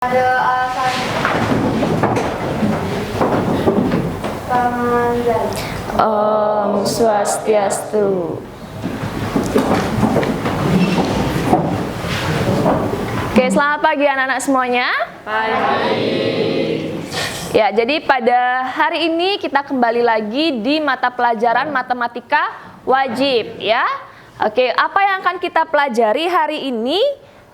Ada alasan Pamandan. Om Swastiastu. Oke, selamat pagi anak-anak semuanya. Pagi. Ya, jadi pada hari ini kita kembali lagi di mata pelajaran matematika wajib ya. Oke, apa yang akan kita pelajari hari ini?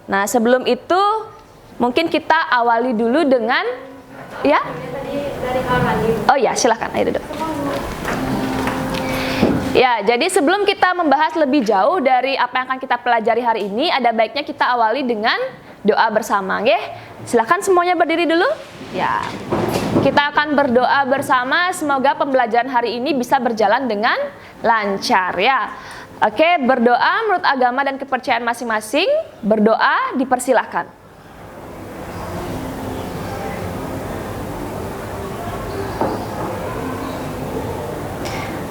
Nah, sebelum itu mungkin kita awali dulu dengan ya. Oh ya, silahkan, ayo duduk. Ya, jadi sebelum kita membahas lebih jauh dari apa yang akan kita pelajari hari ini, ada baiknya kita awali dengan doa bersama, ya. Silahkan semuanya berdiri dulu. Ya, kita akan berdoa bersama. Semoga pembelajaran hari ini bisa berjalan dengan lancar, ya. Oke, berdoa menurut agama dan kepercayaan masing-masing. Berdoa dipersilahkan.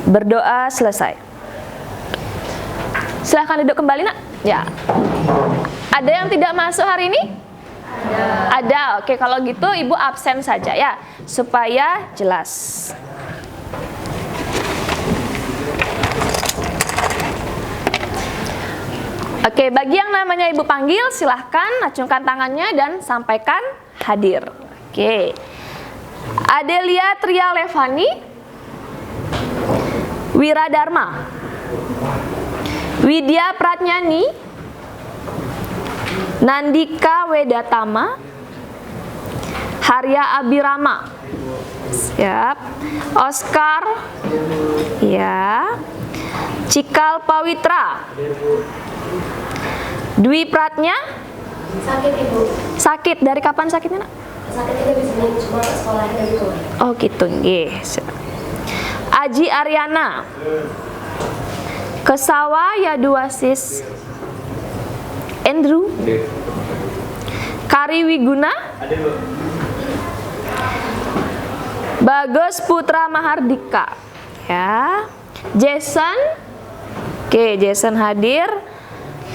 Berdoa selesai. Silahkan duduk kembali, nak. Ya. Ada yang tidak masuk hari ini? Ada. Oke, kalau gitu ibu absen saja ya, supaya jelas. Oke, bagi yang namanya ibu panggil, silahkan acungkan tangannya dan sampaikan hadir. Oke. Adelia Tria Levani, Wiradharma, Widya Pratnyani, Nandika Wedatama, Harya Abirama, siap, Oscar, ya, Cikal Pawitra, Dwi Pratnya. Sakit ibu. Sakit, dari kapan sakitnya, nak? Sakitnya di sini cuma sekolahnya gitu. Oh gitu, nggih. Aji Ariana, Kesawa Yaduasis, Andrew, Kari Wiguna, Bagus Putra Mahardika, ya, Jason, oke, Jason hadir,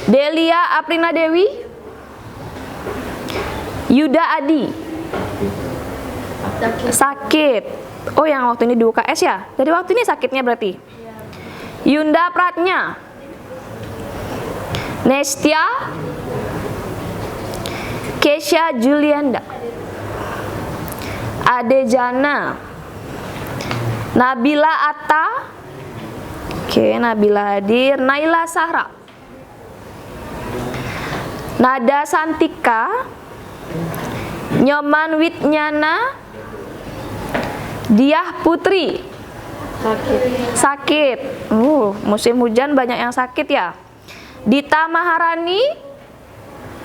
Delia Aprina Dewi, Yuda Adi, sakit. Oh, yang waktu ini di UKS ya? Jadi waktu ini sakitnya berarti? Yunda Pratnya, Nestia, Kesha Julianda, Adejana, Nabila Atta, oke, Nabila hadir, Naila Sahra, Nada Santika, Nyoman Witnyana, Diah Putri, sakit. Musim hujan banyak yang sakit ya. Dita Maharani,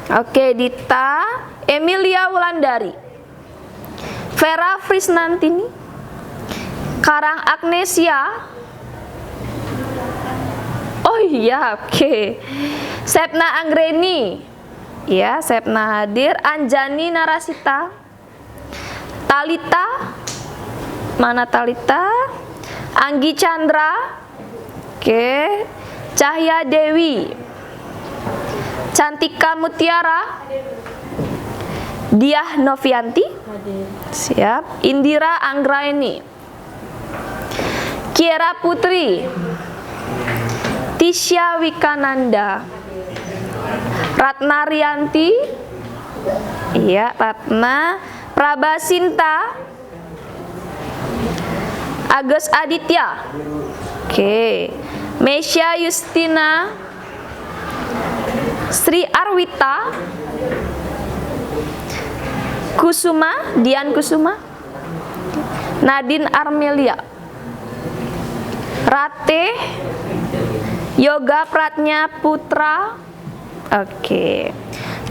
oke, Dita. Emilia Wulandari, Vera Frisnantini, Karang Agnesia, oh iya, oke, Sepna Anggreni, ya, Sepna hadir. Anjani Narasita, Talita, mana Talita? Anggi Chandra, oke, Cahya Dewi, Cantika Mutiara, Diah Novianti, siap, Indira Anggraeni, Kiera Putri, Tisha Wikananda, Ratna Rianti, iya, Ratna, Prabasinta, Agus Aditya, oke, Mesya Yustina, Sri Arwita, Kusuma, Dian Kusuma, Nadine Armelia, Rate, Yoga Pratnya Putra, oke.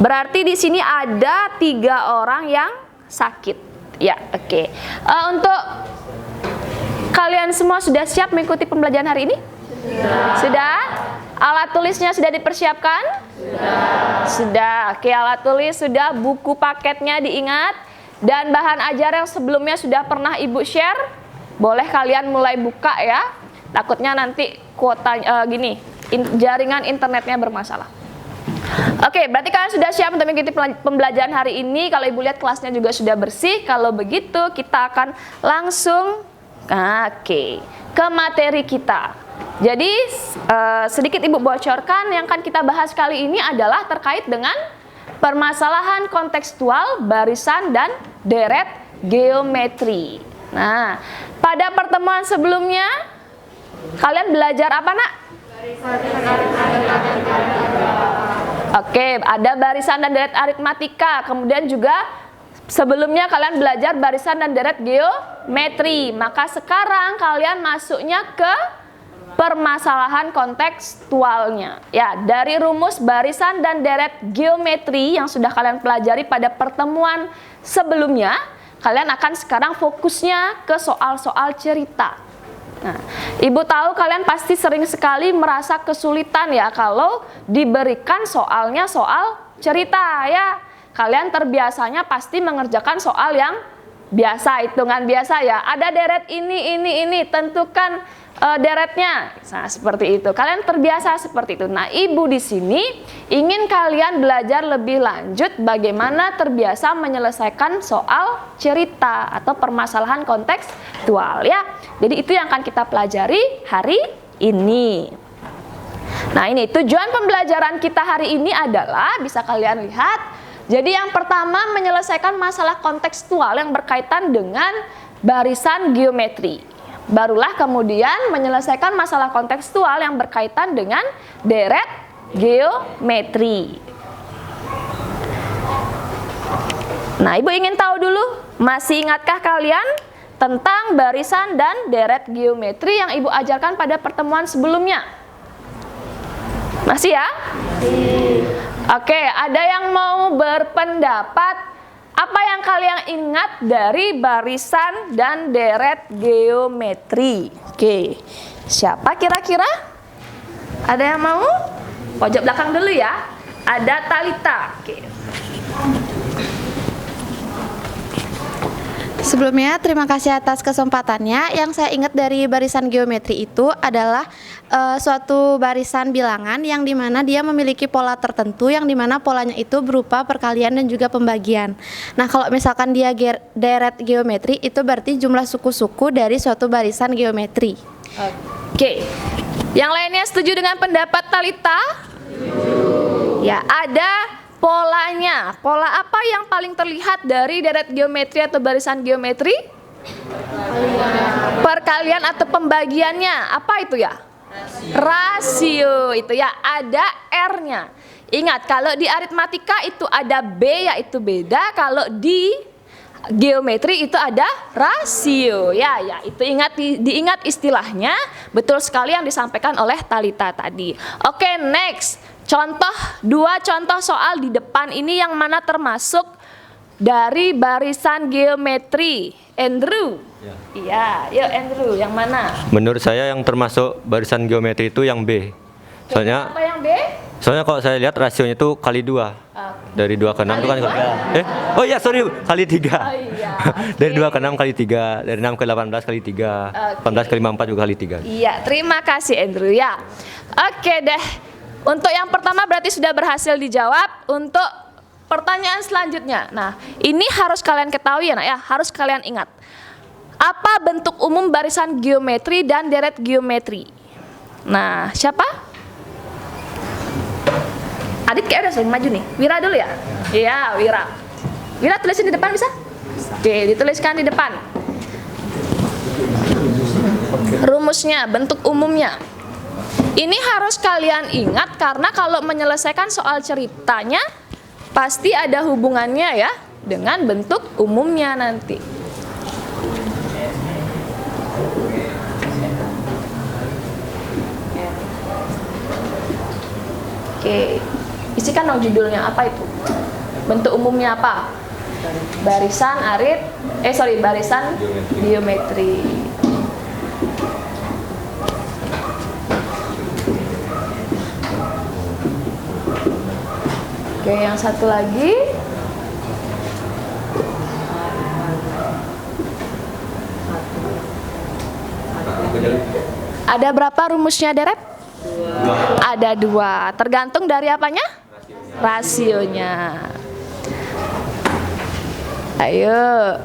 Berarti di sini ada 3 orang yang sakit, ya, oke. Untuk kalian semua sudah siap mengikuti pembelajaran hari ini? Sudah? Alat tulisnya sudah dipersiapkan? Sudah. Oke, alat tulis sudah, buku paketnya diingat, dan bahan ajar yang sebelumnya sudah pernah ibu share, boleh kalian mulai buka ya. Takutnya nanti kuota jaringan internetnya bermasalah. Oke, berarti kalian sudah siap untuk mengikuti pembelajaran hari ini. Kalau Ibu lihat kelasnya juga sudah bersih. Kalau begitu kita akan langsung ke materi kita. Jadi sedikit Ibu bocorkan yang akan kita bahas kali ini adalah terkait dengan permasalahan kontekstual barisan dan deret geometri. Nah, pada pertemuan sebelumnya kalian belajar apa, Nak? Oke, ada barisan dan deret aritmatika. Kemudian juga sebelumnya kalian belajar barisan dan deret geometri. Maka sekarang kalian masuknya ke permasalahan kontekstualnya. Ya, dari rumus barisan dan deret geometri yang sudah kalian pelajari pada pertemuan sebelumnya, kalian akan sekarang fokusnya ke soal-soal cerita. Nah, Ibu tahu kalian pasti sering sekali merasa kesulitan ya kalau diberikan soalnya soal cerita ya. Kalian terbiasanya pasti mengerjakan soal yang biasa, hitungan biasa ya. Ada deret ini, tentukan deretnya. Nah, seperti itu. Kalian terbiasa seperti itu. Nah, Ibu di sini ingin kalian belajar lebih lanjut bagaimana terbiasa menyelesaikan soal cerita atau permasalahan kontekstual ya. Jadi itu yang akan kita pelajari hari ini. Nah, ini tujuan pembelajaran kita hari ini adalah bisa kalian lihat. Jadi yang pertama menyelesaikan masalah kontekstual yang berkaitan dengan barisan geometri. Barulah kemudian menyelesaikan masalah kontekstual yang berkaitan dengan deret geometri. Nah, Ibu ingin tahu dulu, masih ingatkah kalian tentang barisan dan deret geometri yang Ibu ajarkan pada pertemuan sebelumnya? Masih ya? Oke, ada yang mau berpendapat? Apa yang kalian ingat dari barisan dan deret geometri? Oke, siapa kira-kira? Ada yang mau? Pojok belakang dulu ya. Ada Talita. Oke. Sebelumnya terima kasih atas kesempatannya. Yang saya ingat dari barisan geometri itu adalah suatu barisan bilangan yang dimana dia memiliki pola tertentu, yang dimana polanya itu berupa perkalian dan juga pembagian. Nah, kalau misalkan dia deret geometri, itu berarti jumlah suku-suku dari suatu barisan geometri. Oke. Yang lainnya setuju dengan pendapat Talita? Ya, ada polanya. Pola apa yang paling terlihat dari deret geometri atau barisan geometri? Perkalian atau pembagiannya. Apa itu ya? Rasio itu ya, ada R-nya. Ingat, kalau di aritmatika itu ada B, yaitu beda. Kalau di geometri itu ada rasio. Ya, itu diingat istilahnya. Betul sekali yang disampaikan oleh Talita tadi. Oke, next. Dua contoh soal di depan ini yang mana termasuk dari barisan geometri? Andrew. Iya, yuk Andrew, yang mana? Menurut saya yang termasuk barisan geometri itu yang B. Soalnya apa yang B? Soalnya kalau saya lihat rasionya itu kali 2. Dari 2 ke 6 itu kan oh iya, sorry, kali 3. Oh iya. Dari 2 ke 6 kali 3, dari 6 ke 18 kali 3, 18 ke 54 juga kali 3. Iya, terima kasih Andrew ya. Oke deh. Untuk yang pertama berarti sudah berhasil dijawab. Untuk pertanyaan selanjutnya. Nah, ini harus kalian ketahui ya, Nak ya, harus kalian ingat. Apa bentuk umum barisan geometri dan deret geometri? Nah, siapa? Adit kayak udah sering maju nih. Wira dulu ya? Iya, Wira. Wira tulisin di depan bisa? Oke, dituliskan di depan. Rumusnya, bentuk umumnya. Ini harus kalian ingat karena kalau menyelesaikan soal ceritanya pasti ada hubungannya ya dengan bentuk umumnya nanti. Oke, isikan dong judulnya, apa itu? Bentuk umumnya apa? Barisan barisan geometri. Oke, yang satu lagi. Ada berapa rumusnya deret? Ada 2. Tergantung dari apanya? rasionya. Ayo.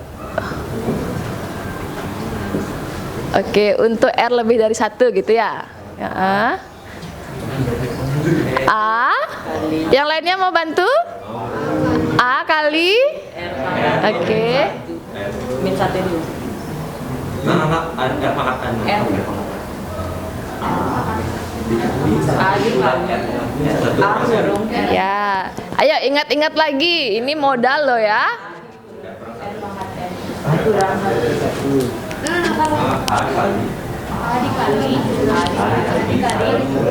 Oke, untuk R lebih dari 1 gitu ya. Ya. A. Yang lainnya mau bantu? A kali. Oke. Min 1 dulu. Ya. Ayo ingat-ingat lagi. Ini modal loh ya.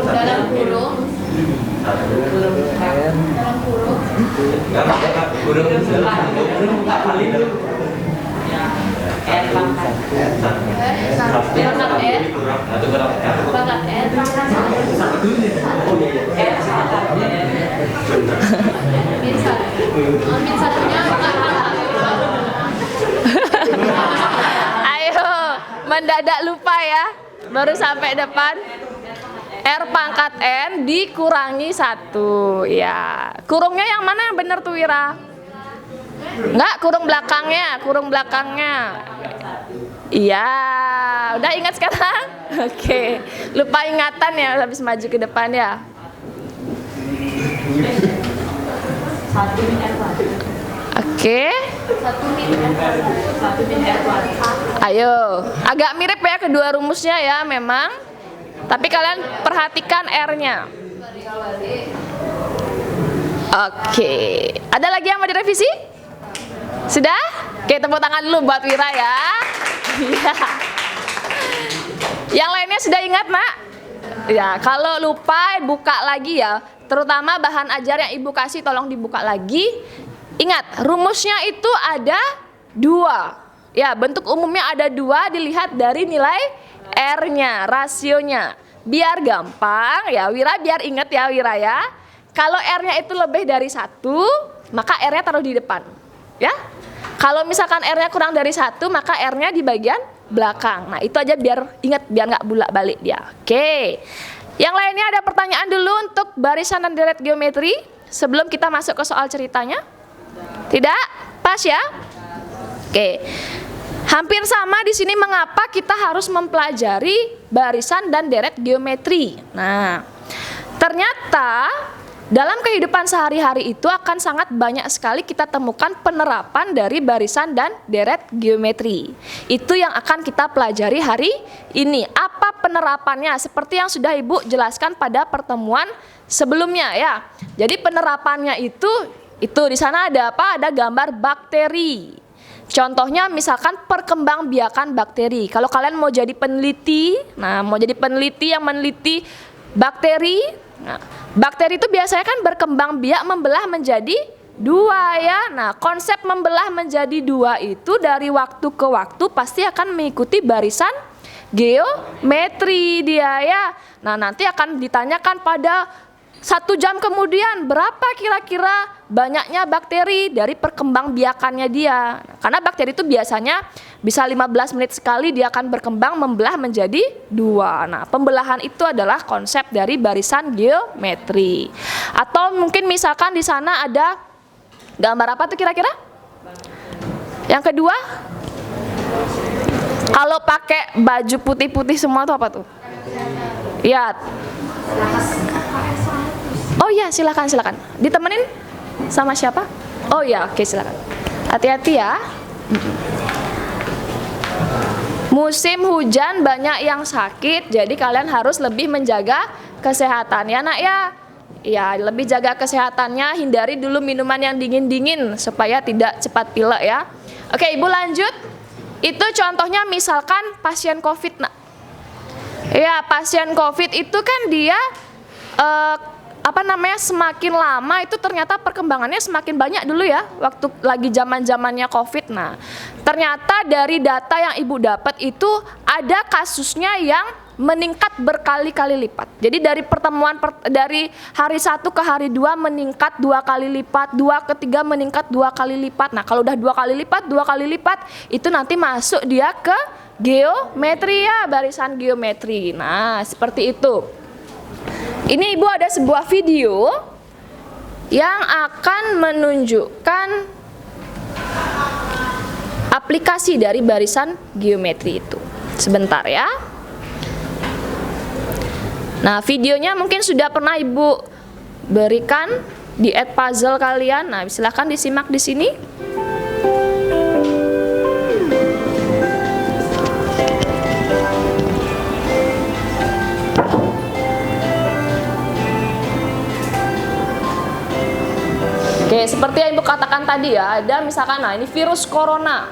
Dalam kurung Ayo, mendadak lupa ya. Baru sampai depan. R pangkat N dikurangi 1. Ya. Kurungnya yang mana yang benar tuh Wira? Enggak, kurung belakangnya. Iya, udah ingat sekarang? Oke. Lupa ingatan ya habis maju ke depan ya. Oke. Ayo, agak mirip ya kedua rumusnya ya memang. Tapi kalian perhatikan R-nya. Oke. Ada lagi yang mau direvisi? Sudah? Oke, tepuk tangan dulu buat Wira ya. Iya. Yang lainnya sudah ingat, Nak? Ya, kalau lupa buka lagi ya. Terutama bahan ajar yang Ibu kasih tolong dibuka lagi. Ingat, rumusnya itu ada 2. Ya, bentuk umumnya ada 2 dilihat dari nilai R-nya, rasionya. Biar gampang ya, Wira biar ingat ya Wira ya. Kalau R-nya itu lebih dari 1, maka R-nya taruh di depan. Ya. Kalau misalkan R-nya kurang dari 1, maka R-nya di bagian belakang. Nah, itu aja biar ingat, biar nggak bolak-balik dia. Oke. Yang lainnya ada pertanyaan dulu untuk barisan dan deret geometri sebelum kita masuk ke soal ceritanya? Tidak? Pas ya? Oke. Hampir sama di sini mengapa kita harus mempelajari barisan dan deret geometri. Nah, ternyata dalam kehidupan sehari-hari itu akan sangat banyak sekali kita temukan penerapan dari barisan dan deret geometri. Itu yang akan kita pelajari hari ini. Apa penerapannya? Seperti yang sudah Ibu jelaskan pada pertemuan sebelumnya ya. Jadi penerapannya itu di sana ada apa? Ada gambar bakteri. Contohnya misalkan perkembangbiakan bakteri. Kalau kalian mau jadi peneliti, yang meneliti bakteri, nah, bakteri itu biasanya kan berkembang biak membelah menjadi 2 ya. Nah, konsep membelah menjadi 2 itu dari waktu ke waktu pasti akan mengikuti barisan geometri dia ya. Nah, nanti akan ditanyakan pada 1 jam kemudian berapa kira-kira banyaknya bakteri dari perkembangbiakannya dia. Karena bakteri itu biasanya bisa 15 menit sekali dia akan berkembang membelah menjadi 2. Nah, pembelahan itu adalah konsep dari barisan geometri. Atau mungkin misalkan di sana ada gambar apa tuh kira-kira? Yang kedua, kalau pakai baju putih-putih semua tuh apa tuh? Ya. Oh ya, silakan. Ditemenin sama siapa? Oh ya, oke silakan. Hati-hati ya. Musim hujan banyak yang sakit, jadi kalian harus lebih menjaga kesehatan ya Nak ya. Ya, lebih jaga kesehatannya, hindari dulu minuman yang dingin-dingin supaya tidak cepat pilek ya. Oke, Ibu lanjut. Itu contohnya misalkan pasien COVID Nak. Ya, pasien COVID itu kan dia semakin lama itu ternyata perkembangannya semakin banyak dulu ya waktu lagi zaman-zamannya COVID. Nah, ternyata dari data yang Ibu dapat itu ada kasusnya yang meningkat berkali-kali lipat. Jadi dari dari hari 1 ke hari 2 meningkat 2 kali lipat, 2 ke 3 meningkat 2 kali lipat. Nah, kalau udah 2 kali lipat itu nanti masuk dia ke geometri ya, barisan geometri. Nah, seperti itu. Ini Ibu ada sebuah video yang akan menunjukkan aplikasi dari barisan geometri itu. Sebentar ya. Nah, videonya mungkin sudah pernah Ibu berikan di Edpuzzle kalian. Nah, silahkan disimak di sini. Oke, seperti yang Ibu katakan tadi ya, ada misalkan, nah ini virus corona.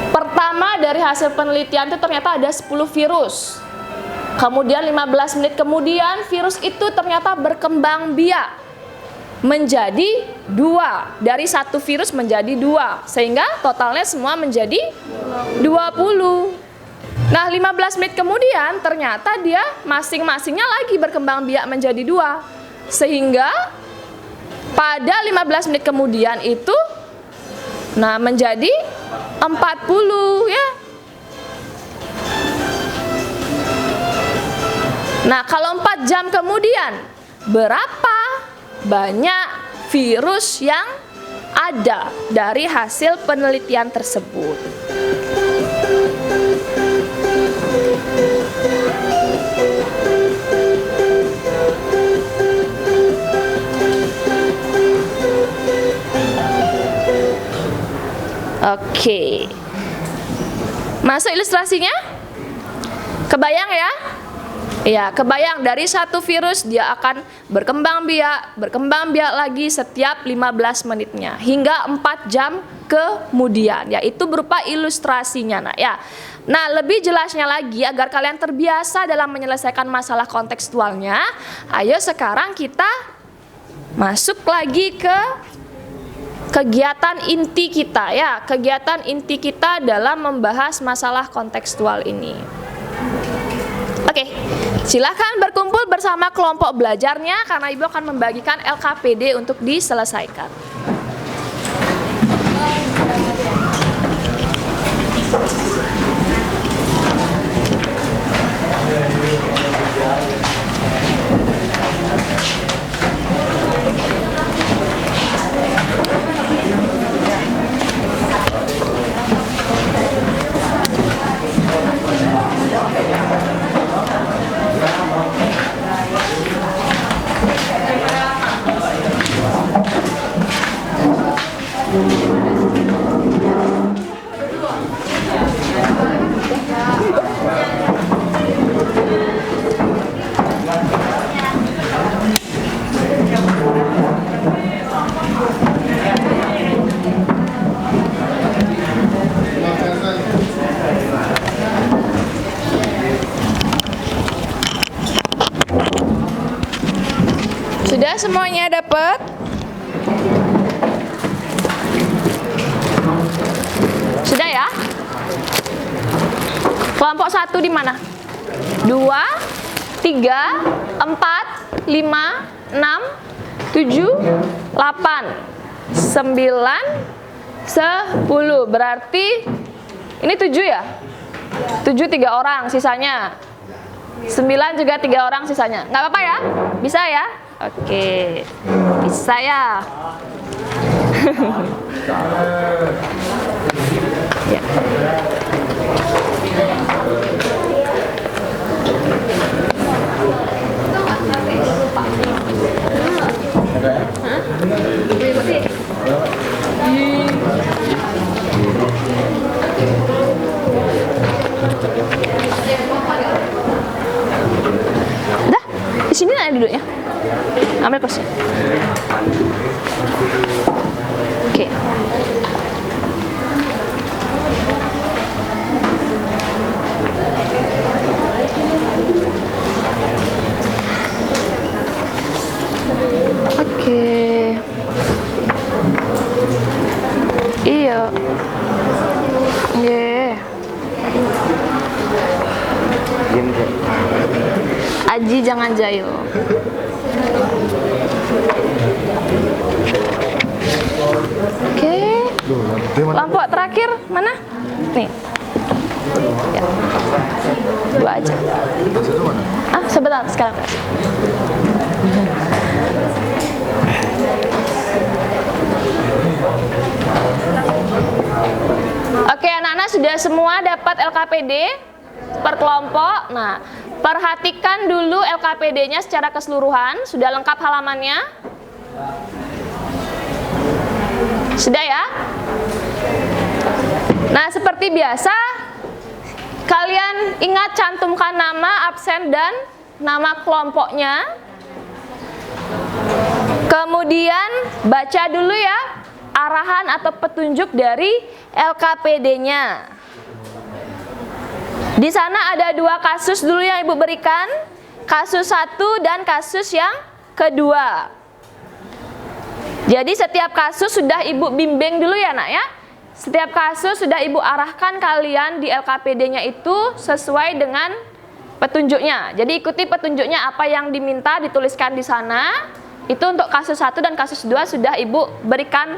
Pertama dari hasil penelitian itu ternyata ada 10 virus. Kemudian 15 menit kemudian virus itu ternyata berkembang biak menjadi 2. Dari 1 virus menjadi 2. Sehingga totalnya semua menjadi 20. Nah, 15 menit kemudian ternyata dia masing-masingnya lagi berkembang biak menjadi 2. Sehingga pada 15 menit kemudian itu nah menjadi 40 ya. Nah, kalau 4 jam kemudian berapa banyak virus yang ada dari hasil penelitian tersebut? Oke. Masuk ilustrasinya? Kebayang ya? Ya, kebayang dari 1 virus dia akan berkembang biak lagi setiap 15 menitnya hingga 4 jam kemudian. Ya, itu berupa ilustrasinya, Nak ya. Nah, lebih jelasnya lagi agar kalian terbiasa dalam menyelesaikan masalah kontekstualnya, ayo sekarang kita masuk lagi ke kegiatan inti kita ya, kegiatan inti kita dalam membahas masalah kontekstual ini. Oke, silakan berkumpul bersama kelompok belajarnya karena Ibu akan membagikan LKPD untuk diselesaikan. Sudah semuanya dapat? Sudah ya? Kelompok 1 di mana? 2, 3, 4, 5, 6, 7, 8, 9, 10. Berarti ini 7 ya? 7 3 orang sisanya. 9 juga 3 orang sisanya. Nggak apa-apa ya? Bisa ya? Oke. Bisa ya? Ya. Udah, di sini aja duduknya. Ambil kursi. Oke. Oke. Iya. Yeah. Aji jangan jahil. Oke. Lampu terakhir mana? Nih. Ya. 2 aja. Ah, sebentar sekarang. Oke, anak-anak sudah semua dapat LKPD per kelompok. Nah, perhatikan dulu LKPD-nya secara keseluruhan. Sudah lengkap halamannya? Sudah ya? Nah, seperti biasa, kalian ingat cantumkan nama absen dan nama kelompoknya. Kemudian baca dulu ya arahan atau petunjuk dari LKPD-nya. Di sana ada 2 kasus dulu yang Ibu berikan, kasus 1 dan kasus yang kedua. Jadi setiap kasus sudah Ibu bimbing dulu ya nak ya. Setiap kasus sudah Ibu arahkan kalian di LKPD-nya itu sesuai dengan petunjuknya. Jadi ikuti petunjuknya, apa yang diminta dituliskan di sana. Itu untuk kasus 1 dan kasus 2 sudah Ibu berikan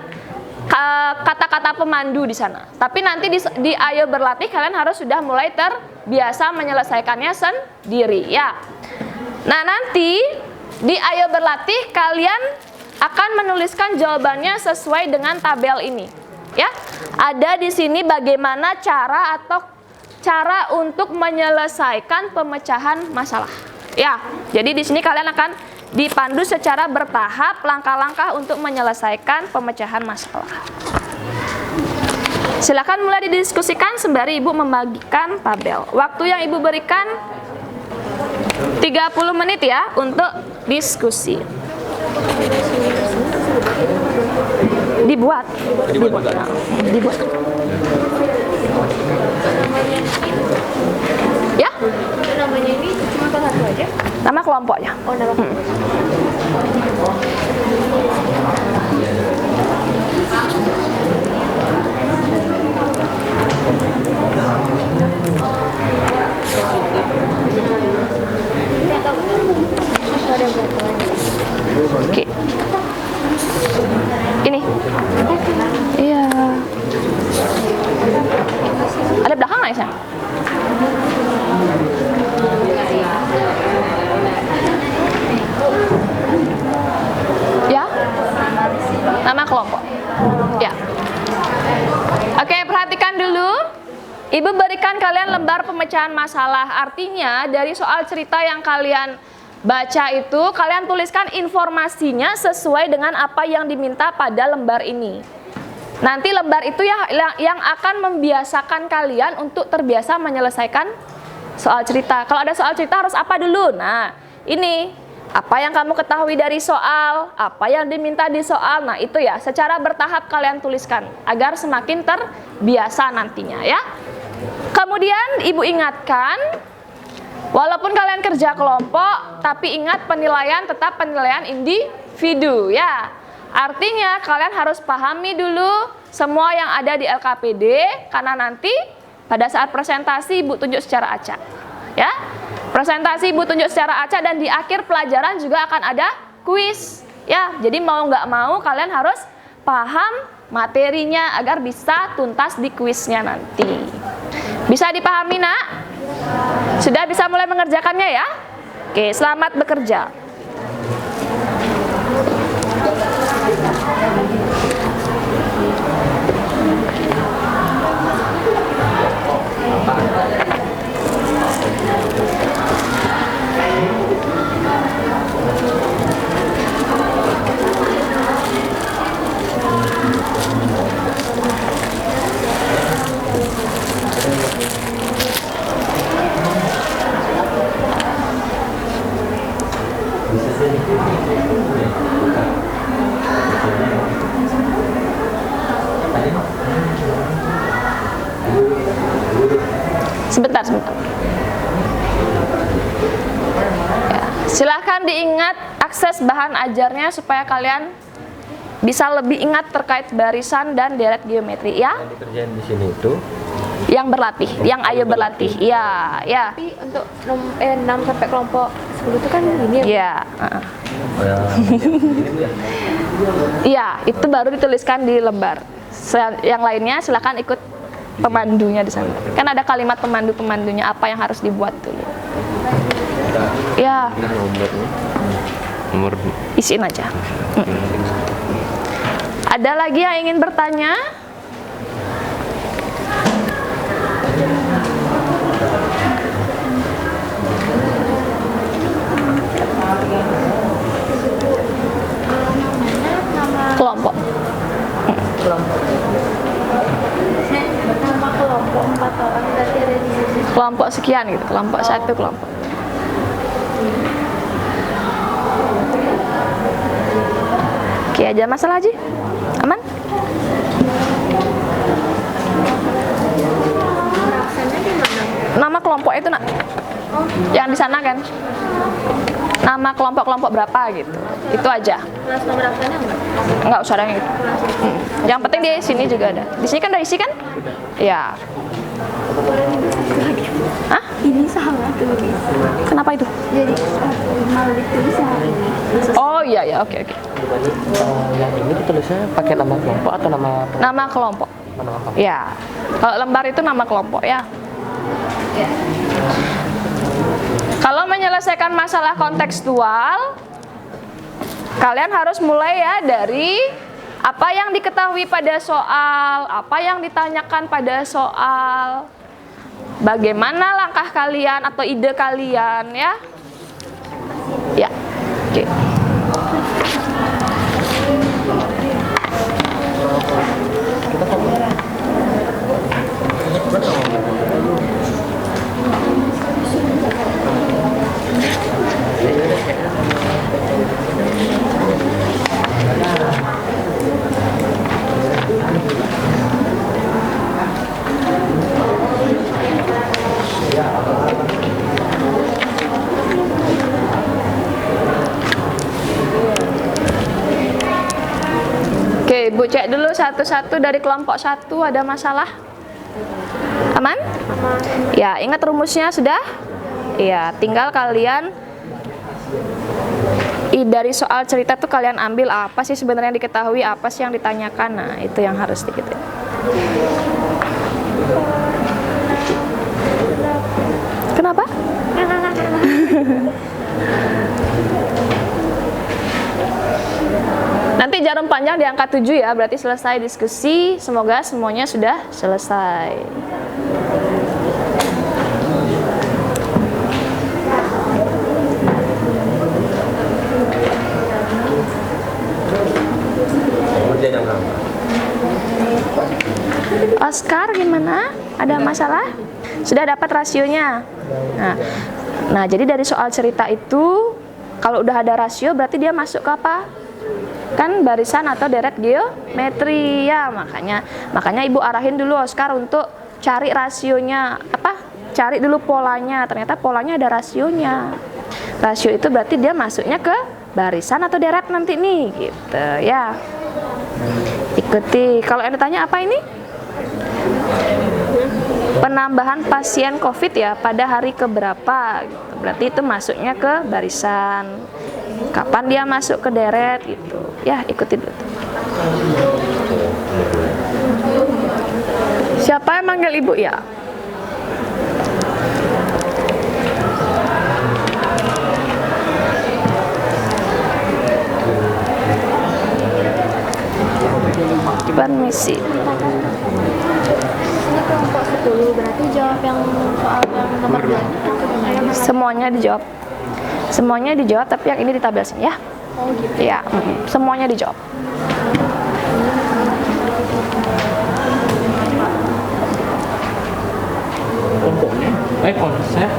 kata-kata pemandu di sana. Tapi nanti di Ayo Berlatih kalian harus sudah mulai terbiasa menyelesaikannya sendiri ya. Nah, nanti di Ayo Berlatih kalian akan menuliskan jawabannya sesuai dengan tabel ini. Ya, ada di sini bagaimana cara untuk menyelesaikan pemecahan masalah. Ya, jadi di sini kalian akan dipandu secara bertahap langkah-langkah untuk menyelesaikan pemecahan masalah. Silakan mulai didiskusikan sembari Ibu membagikan tabel. Waktu yang Ibu berikan 30 menit ya untuk diskusi. Dibuat. Ya? Namanya ini cuma satu aja? Nama kelompoknya. Oh, nama kelompok. Oke. Ini. Iya. Ada belakang nggak ya? Ya. Nama kelompok. Ya. Oke, perhatikan dulu. Ibu berikan kalian lembar pemecahan masalah. Artinya dari soal cerita yang kalian baca itu, kalian tuliskan informasinya sesuai dengan apa yang diminta pada lembar ini. Nanti lembar itu yang akan membiasakan kalian untuk terbiasa menyelesaikan soal cerita. Kalau ada soal cerita harus apa dulu? Nah, ini apa yang kamu ketahui dari soal, apa yang diminta di soal. Nah, itu ya, secara bertahap kalian tuliskan agar semakin terbiasa nantinya ya. Kemudian Ibu ingatkan, walaupun kalian kerja kelompok, tapi ingat penilaian tetap penilaian individu ya. Artinya kalian harus pahami dulu semua yang ada di LKPD, karena nanti pada saat presentasi Ibu tunjuk secara acak. Ya. Presentasi Ibu tunjuk secara acak dan di akhir pelajaran juga akan ada kuis. Ya, jadi mau nggak mau kalian harus paham materinya agar bisa tuntas di kuisnya nanti. Bisa dipahami, Nak? Sudah bisa mulai mengerjakannya ya? Oke, selamat bekerja. Sebentar. Ya, silahkan diingat akses bahan ajarnya supaya kalian bisa lebih ingat terkait barisan dan deret geometri ya. Yang dikerjain di sini itu yang berlatih, yang ayo berlatih. Ya, ya. Tapi untuk 6 sampai kelompok 10 itu kan ini ya? Ya. Iya, itu baru dituliskan di lembar. Yang lainnya silakan ikut pemandunya di sana. Kan ada kalimat pemandunya apa yang harus dibuat dulu. Ya. Nomor Isiin aja. Ada lagi yang ingin bertanya? Kelompok. Nama kelompok 4 orang berarti ada di sini. Kelompok sekian gitu, kelompok satu kelompok. Oke, aja masalah Haji? Aman? Nama kelompok itu nak? Yang di sana kan? Nama kelompok-kelompok berapa gitu? Itu aja. Kelas nomor absennya enggak? Enggak usah ada yang gitu. Yang penting di sini juga ada. Di sini kan udah isi kan? Iya. Hah? Ini salah tulis. Kenapa itu? Jadi mau ditulis hari ini. Oh iya ya, oke oke. Yang ini ditulisnya pakai nama kelompok atau nama Nama kelompok. nama kelompok? Ya. Kalau lembar itu nama kelompok ya. Kalau menyelesaikan masalah kontekstual, kalian harus mulai ya dari apa yang diketahui pada soal, apa yang ditanyakan pada soal, bagaimana langkah kalian atau ide kalian ya. Ya. Oke. Oke, Ibu cek dulu satu-satu dari kelompok 1 ada masalah? Aman? Ya, ingat rumusnya sudah? Ya, tinggal kalian dari soal cerita tuh kalian ambil apa sih sebenarnya yang diketahui, apa sih yang ditanyakan. Nah, itu yang harus diketahui. Kenapa? Nanti jarum panjang di angka 7 ya, berarti selesai diskusi. Semoga semuanya sudah selesai. Oscar gimana? Ada masalah? Sudah dapat rasionya? Nah, jadi dari soal cerita itu, kalau udah ada rasio berarti dia masuk ke apa? Kan barisan atau deret geometri ya, makanya Ibu arahin dulu Oscar untuk cari rasionya, cari dulu polanya. Ternyata polanya ada rasionya. Rasio itu berarti dia masuknya ke barisan atau deret nanti nih gitu ya. Ikuti. Kalau yang ditanya apa ini? Penambahan pasien COVID ya pada hari keberapa gitu. Berarti itu masuknya ke barisan. Kapan dia masuk ke deret gitu. Ya, ikuti dulu. Siapa yang manggil Ibu ya? Permisi. Ini kelompok 10 berarti jawab yang soal yang nomor 2. Semuanya dijawab. Semuanya dijawab, tapi yang ini di tabel sini ya. Oh gitu. Ya, semuanya dijawab. Kelompoknya? Konsep.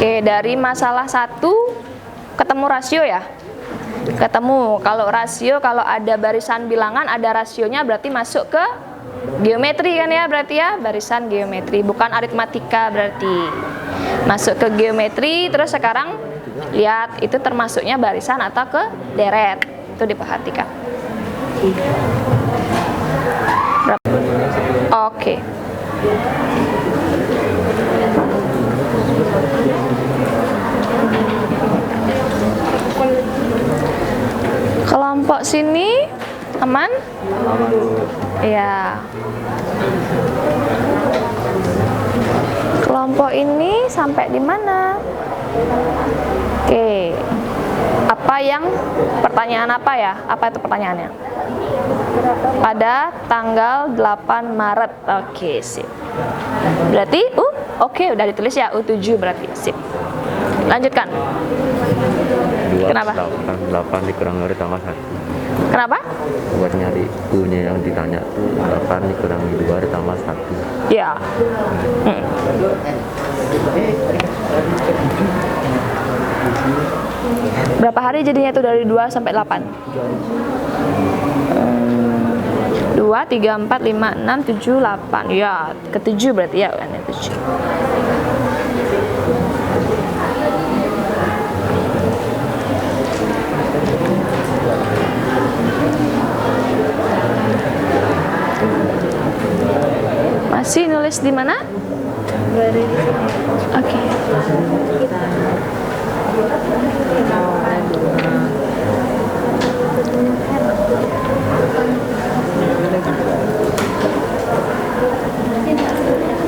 Oke, dari masalah 1 ketemu rasio ya? Ketemu. Kalau rasio, kalau ada barisan bilangan ada rasionya berarti masuk ke geometri kan ya, berarti ya barisan geometri, bukan aritmatika berarti. Masuk ke geometri, terus sekarang lihat itu termasuknya barisan atau ke deret. itu diperhatikan. Berapa? Oke. Kelompok sini aman? Iya. Kelompok ini sampai di mana? Oke. Apa yang pertanyaan apa ya? Apa itu pertanyaannya? Pada tanggal 8 Maret. Oke, sip. Berarti oke, udah ditulis ya, U7 berarti. Sip. Lanjutkan. 2 Kenapa? 8 dikurangi dari tambah 1. Kenapa? Buat nyari U-nya yang ditanya tuh 8 dikurangi 2 ditambah 1. Ya. Berapa hari jadinya itu dari 2 sampai 8? 2, 3, 4, 5, 6, 7, 8. Ya, ke-7 berarti ya kan, 7. Masih nulis di mana? Oke.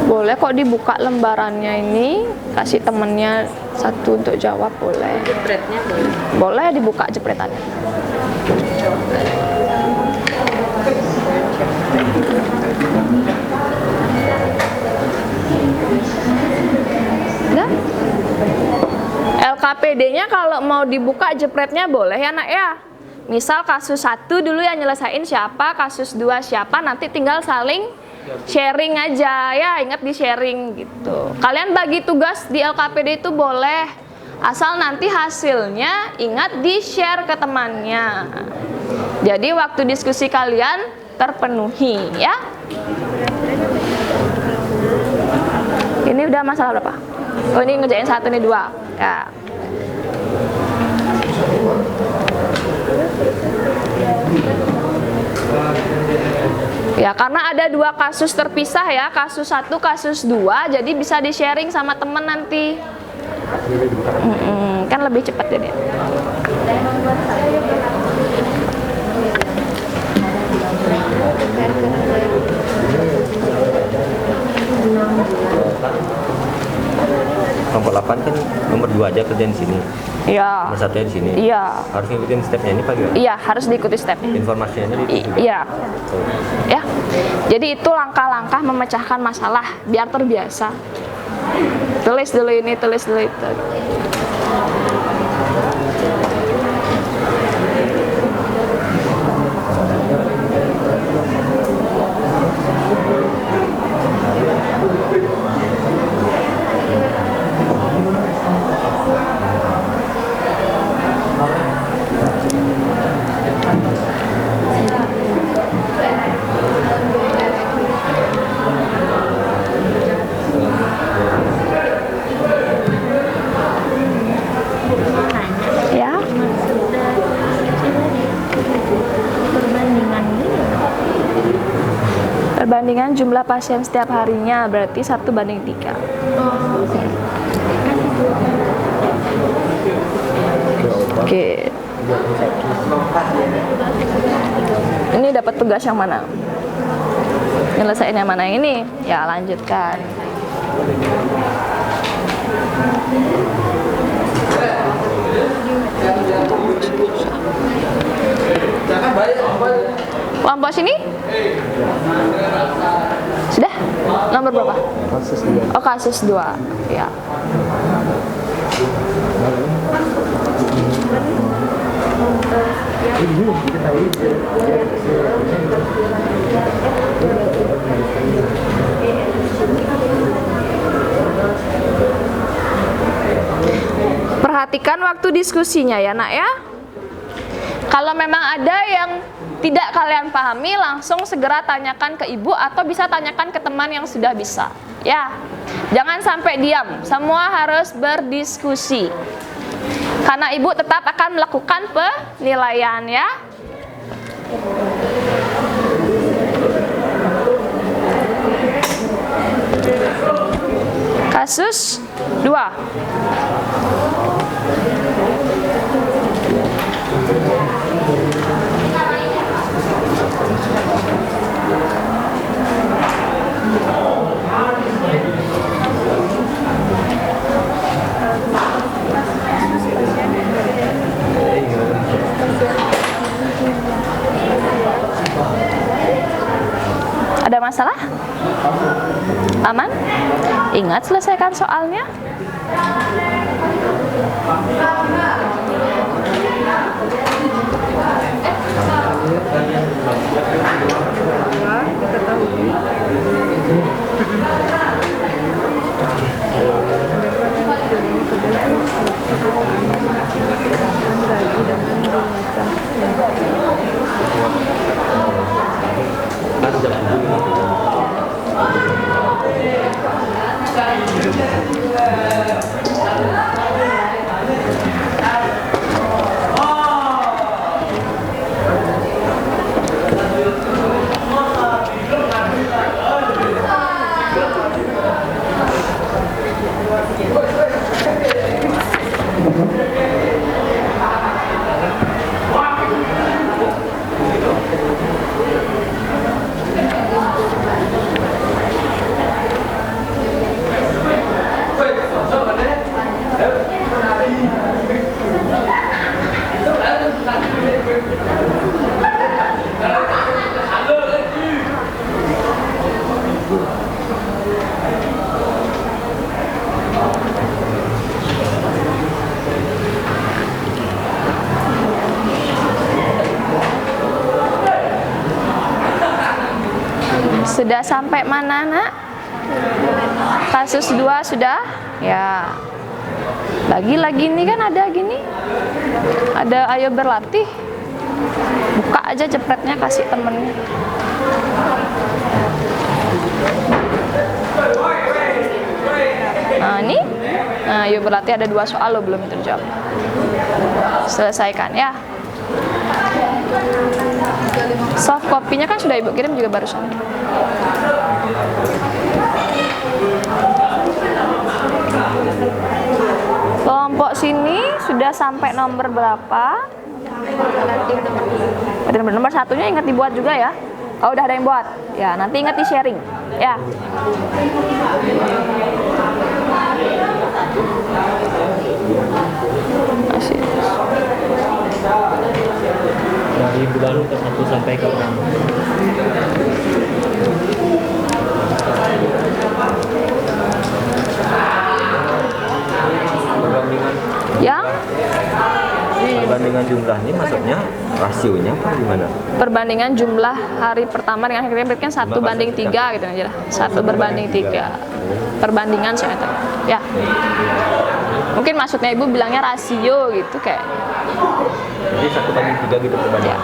Boleh kok dibuka lembarannya ini, kasih temennya satu untuk jawab, boleh. Jepretnya boleh. Boleh dibuka jepretannya. Udah? LKPD-nya kalau mau dibuka jepretnya boleh ya nak ya. Misal kasus 1 dulu yang nyelesain siapa, kasus 2 siapa, nanti tinggal saling sharing aja ya, ingat di sharing gitu. Kalian bagi tugas di LKPD itu boleh, asal nanti hasilnya ingat di share ke temannya. Jadi waktu diskusi kalian terpenuhi ya. Ini udah masalah berapa? Oh ini ngerjain 1 nih 2 ya. Ya karena ada 2 kasus terpisah ya, kasus 1, kasus 2, jadi bisa di sharing sama temen nanti. Kan lebih cepat jadi. Nomor 8 kan nomor 2 aja kerjaan di sini. Iya. Nomor 1 di sini. Iya. Harus ngikutin stepnya ini Pak gimana? Iya, harus diikuti stepnya. Informasinya di Iya. Ya. Jadi itu langkah-langkah memecahkan masalah biar terbiasa. Tulis dulu ini, tulis dulu itu. Ya. Perbandingan jumlah pasien setiap harinya berarti 1:3. Oke. Ini dapat tugas yang mana? Nyelesain yang mana ini? Ya, lanjutkan. Kelompok sini? Sudah? Nomor berapa? Kasus 2. Oh, kasus 2. Ya. Perhatikan waktu diskusinya ya nak ya. Kalau memang ada yang tidak kalian pahami, langsung segera tanyakan ke ibu atau bisa tanyakan ke teman yang sudah bisa. Ya, jangan sampai diam. Semua harus berdiskusi. Karena ibu tetap akan melakukan penilaian ya. Kasus 2. Ada masalah? Aman? Ingat selesaikan soalnya. Sudah sampai mana, Nak? Kasus 2 sudah? Ya. Lagi-lagi ini kan ada gini. Ada ayo berlatih. Buka aja jepretnya, kasih temennya. Nah, ini. Nah, ayo berlatih ada 2 soal loh belum terjawab. Selesaikan ya. Soft copy-nya kan sudah Ibu kirim juga barusan. Kelompok sini sudah sampai nomor berapa? Nomor 1-nya ingat dibuat juga ya. Oh, udah ada yang buat. Ya, nanti ingat di sharing. Ya. Masih. Dari bulan ke 1 sampai ke 6. Yang Perbandingan jumlah ini maksudnya rasionya apa gimana? perbandingan jumlah hari pertama dengan hari kedua kan 1 banding 3 gitu aja lah. 1 berbanding 3. Perbandingan saya tahu. Ya. Mungkin maksudnya Ibu bilangnya rasio gitu kayak. Jadi 1/3 gitu perbandingan. Ya.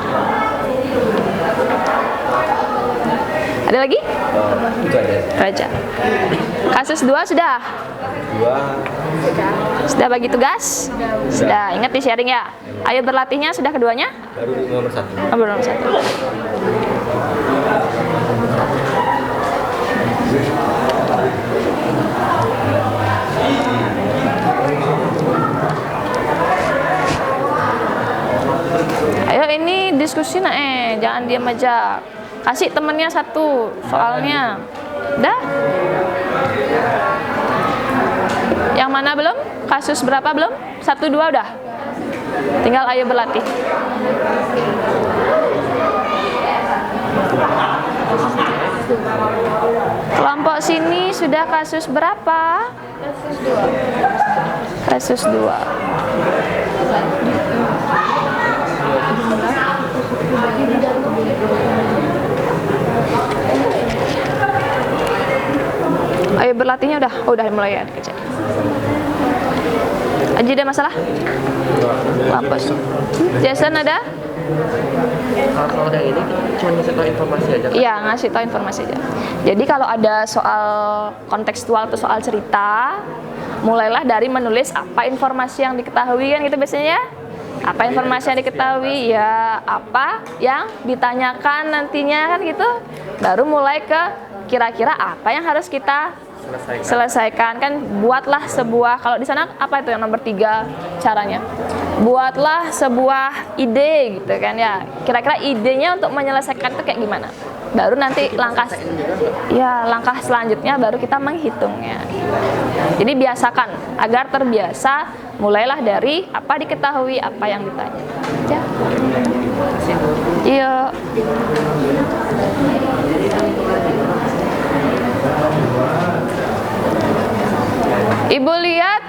Ada lagi? Itu ada. Raja. Kasus 2 sudah? 2 Sudah bagi tugas? Sudah. Ingat di sharing ya. Ayo berlatihnya sudah keduanya? baru nomor 1. Oh, belum nomor 1. Ayo ini diskusi jangan diam aja. Kasih temennya 1 soalnya. Udah? Yang mana belum? Kasus berapa belum? 1, 2 udah? Tinggal ayo berlatih. Kelompok sini sudah kasus berapa? Kasus 2. Kasus 2. Ayo berlatihnya udah? Oh, udah mulai ya kerja. Aji ada masalah? Lampus. Jason ada? Kalau yang ini cuma ngasih tahu informasi aja. Iya, ngasih tahu informasi aja. Jadi kalau ada soal kontekstual atau soal cerita mulailah dari menulis apa informasi yang diketahui kan gitu biasanya ya. Apa informasi yang diketahui ya, apa yang ditanyakan nantinya kan gitu. Baru mulai ke kira-kira apa yang harus kita selesaikan kan. Buatlah sebuah, kalau di sana apa itu yang nomor 3 caranya, buatlah sebuah ide gitu kan ya. Kira-kira idenya untuk menyelesaikan itu kayak gimana, baru nanti langkah selanjutnya baru kita menghitungnya. Jadi biasakan agar terbiasa, mulailah dari apa diketahui, apa yang ditanya ya. Iya. Ibu lihat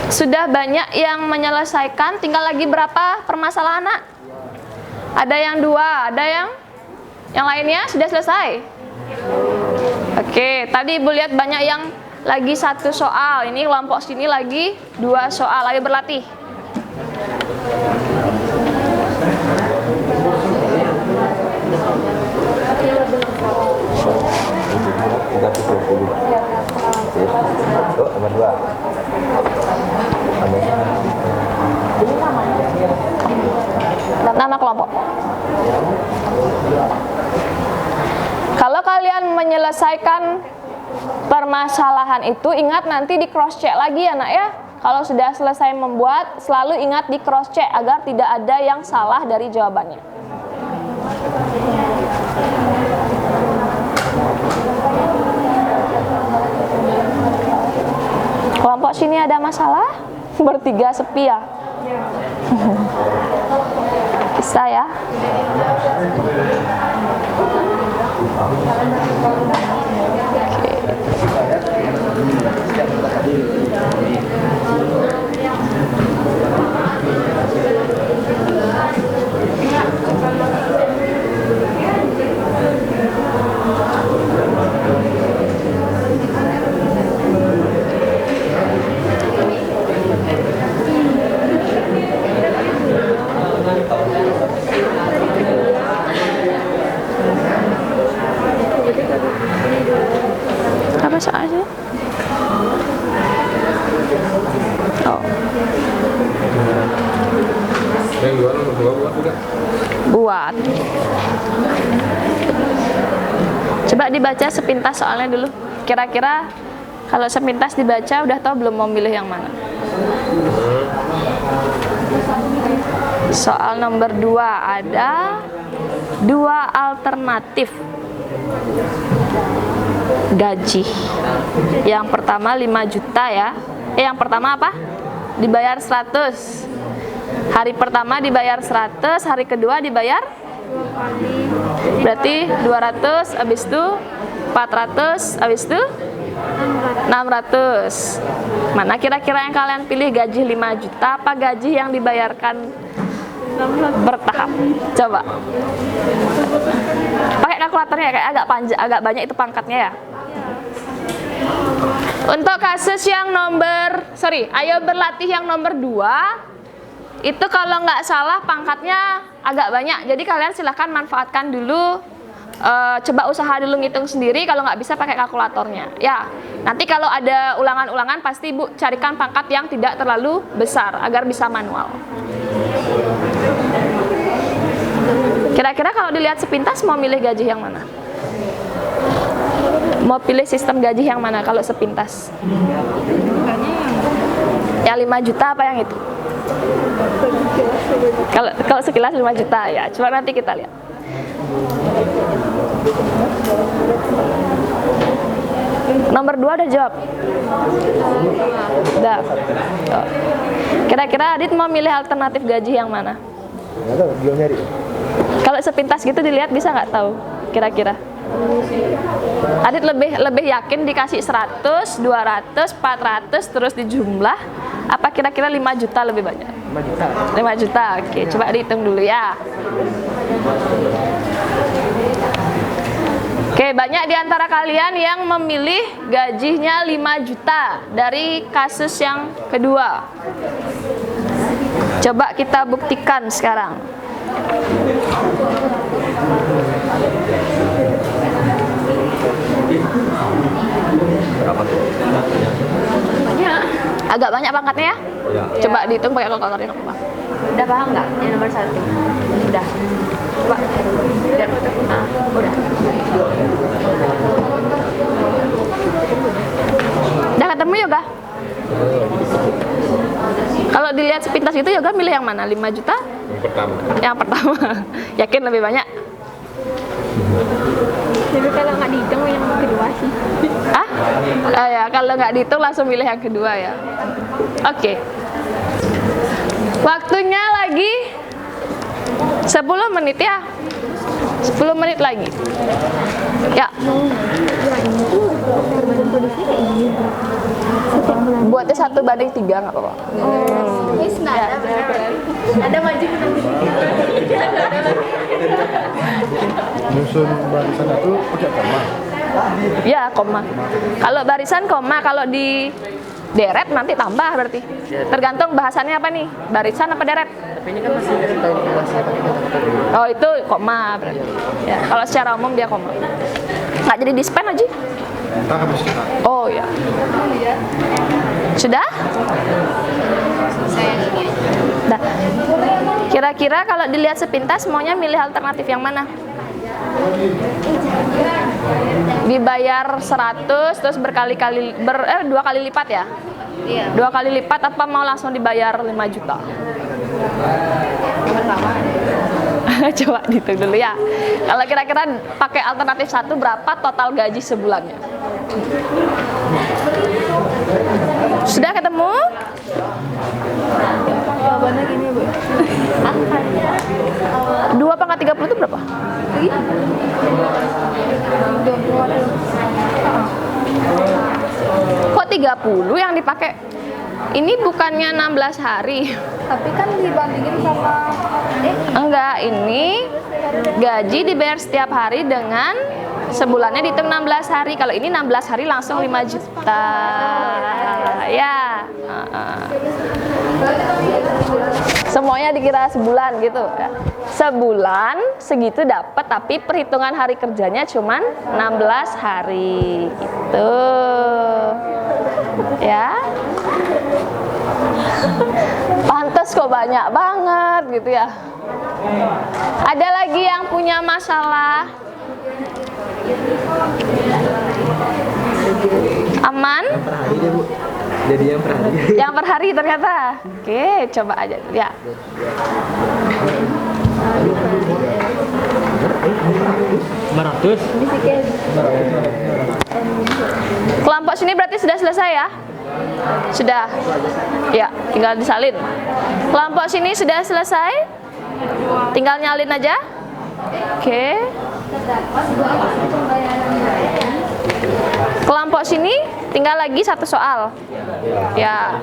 sudah banyak yang menyelesaikan, tinggal lagi berapa permasalahan nak? Ada yang 2, ada yang lainnya sudah selesai. Oke, tadi ibu lihat banyak yang lagi 1 soal, ini kelompok sini lagi 2 soal, ayo berlatih. Nama kelompok. Kalau kalian menyelesaikan permasalahan itu, ingat nanti di cross check lagi ya nak ya. Kalau sudah selesai membuat, selalu ingat di cross check agar tidak ada yang salah dari jawabannya. Kelompok sini ada masalah? Bertiga sepi ya? Bisa ya? Apa soalnya? Oh. Buat. Coba dibaca sepintas soalnya dulu. Kira-kira kalau sepintas dibaca udah tahu belum mau milih yang mana? Soal nomor 2 ada 2 alternatif gaji. Yang pertama 5 juta ya. Yang pertama apa? Dibayar 100. Hari pertama dibayar 100, hari kedua dibayar 2 kali. berarti 200, habis itu 400, habis itu 600. Mana kira-kira yang kalian pilih, gaji 5 juta apa gaji yang dibayarkan bertahap? Coba pakai kalkulatornya, kayak agak panjang, agak banyak itu pangkatnya ya. Untuk kasus yang ayo berlatih yang nomor 2 itu kalau nggak salah pangkatnya agak banyak. Jadi kalian silahkan manfaatkan dulu, coba usaha dulu ngitung sendiri. Kalau nggak bisa pakai kalkulatornya ya. Nanti kalau ada ulangan-ulangan pasti ibu carikan pangkat yang tidak terlalu besar agar bisa manual. Kira-kira kalau dilihat sepintas mau milih gaji yang mana? Mau pilih sistem gaji yang mana kalau sepintas? Yang 5 juta apa yang itu? Kalau sekilas 5 juta ya. Coba nanti kita lihat. Nomor 2 udah jawab? Udah. Oh. Kira-kira Adit mau milih alternatif gaji yang mana? Belum nyari. Kalau sepintas gitu dilihat bisa nggak tahu kira-kira? Adit lebih yakin dikasih 100, 200, 400 terus dijumlah, apa kira-kira 5 juta lebih banyak? 5 juta. 5 juta. Oke, coba dihitung dulu ya. Oke, banyak di antara kalian yang memilih gajinya 5 juta dari kasus yang kedua. Coba kita buktikan sekarang. Berapa tuh? Banyak. Agak banyak pangkatnya ya? Ya. Coba dihitung pakai kalkulator yang apa? Udah paham nggak yang nomor 1? Udah. Coba. Lihat. Nah, udah. Udah ketemu Yoga? Kalau dilihat sepintas itu Yoga milih yang mana? 5 juta? Yang pertama. Yang pertama. Yakin lebih banyak? Tapi kalau nggak dihitung yang kedua sih. Ah? Oh ya, kalau nggak dihitung langsung milih yang kedua ya. Oke. Waktunya lagi 10 menit ya. 10 menit lagi. Ya. Buatnya 1:3 nggak apa-apa. Wis nada beneran. Ada maju Nyusun barisan itu pakai koma. Ya, koma. Kalau barisan koma, kalau di deret nanti tambah berarti. Tergantung bahasannya apa nih? Barisan apa deret? Tapi ini kan masih pakai kata-kata. Oh, itu koma berarti. Ya, kalau secara umum dia koma. Nggak jadi dispen aja. Kita habis kita. Oh ya. Sudah? Dah. Kira-kira kalau dilihat sepintas maunya milih alternatif yang mana? Dibayar 100 terus berkali-kali 2 kali lipat ya? Iya. 2 kali lipat apa mau langsung dibayar 5 juta? Coba dihitung dulu ya. Kalau kira-kira pakai alternatif 1 berapa total gaji sebulannya? Sudah ketemu? Jawabannya gini, Bu. 2 pangkat 30 itu berapa? Kok 30 yang dipakai? Ini bukannya 16 hari. Tapi kan dibandingin sama Enggak, ini gaji dibayar setiap hari dengan sebulannya dihitung 16 hari. Kalau ini 16 hari langsung 5 juta. Ya. Semuanya dikira sebulan gitu ya. Sebulan segitu dapat, tapi perhitungan hari kerjanya cuman 16 hari gitu. Ya. Pantes kok banyak banget gitu ya. Ada lagi yang punya masalah? Aman? Jadi yang per hari. Yang per hari ternyata. Oke, coba aja ya. Kelompok sini berarti sudah selesai ya? Sudah. Ya, tinggal disalin. Kelompok sini sudah selesai? Tinggal nyalin aja. Oke. Kelompok sini tinggal lagi 1 soal. Ya.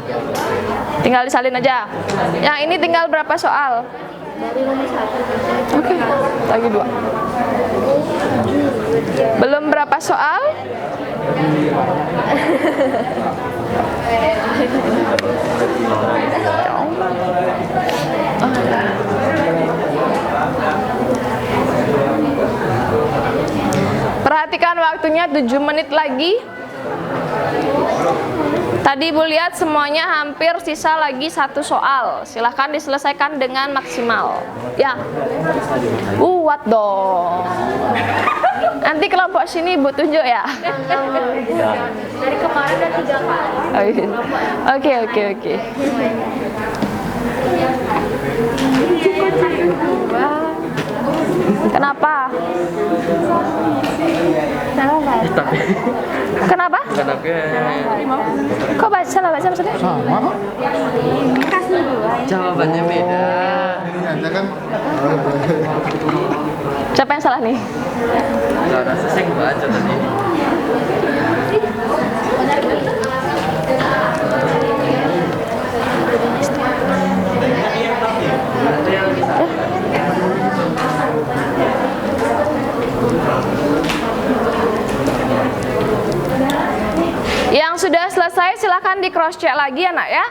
Tinggal disalin aja. Yang ini tinggal berapa soal? Oke. Lagi 2. Belum berapa soal? Perhatikan waktunya 7 menit lagi. Tadi Ibu lihat semuanya hampir sisa lagi 1 soal. Silahkan diselesaikan dengan maksimal. Ya. What dong. Nanti kelompok sini Ibu tunjuk ya. dari kemarin udah 3 kali. Oh, iya. Oke. Kenapa? Kenapa? Bukan aku ya. Kok salah baca maksudnya? Sama kok. Jawabannya beda. Ini aja kan. Siapa yang salah nih? Gak rasa sih baca tadi. Yang sudah selesai silahkan di cross check lagi anak ya.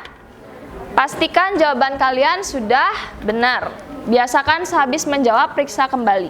Pastikan jawaban kalian sudah benar. Biasakan sehabis menjawab periksa kembali.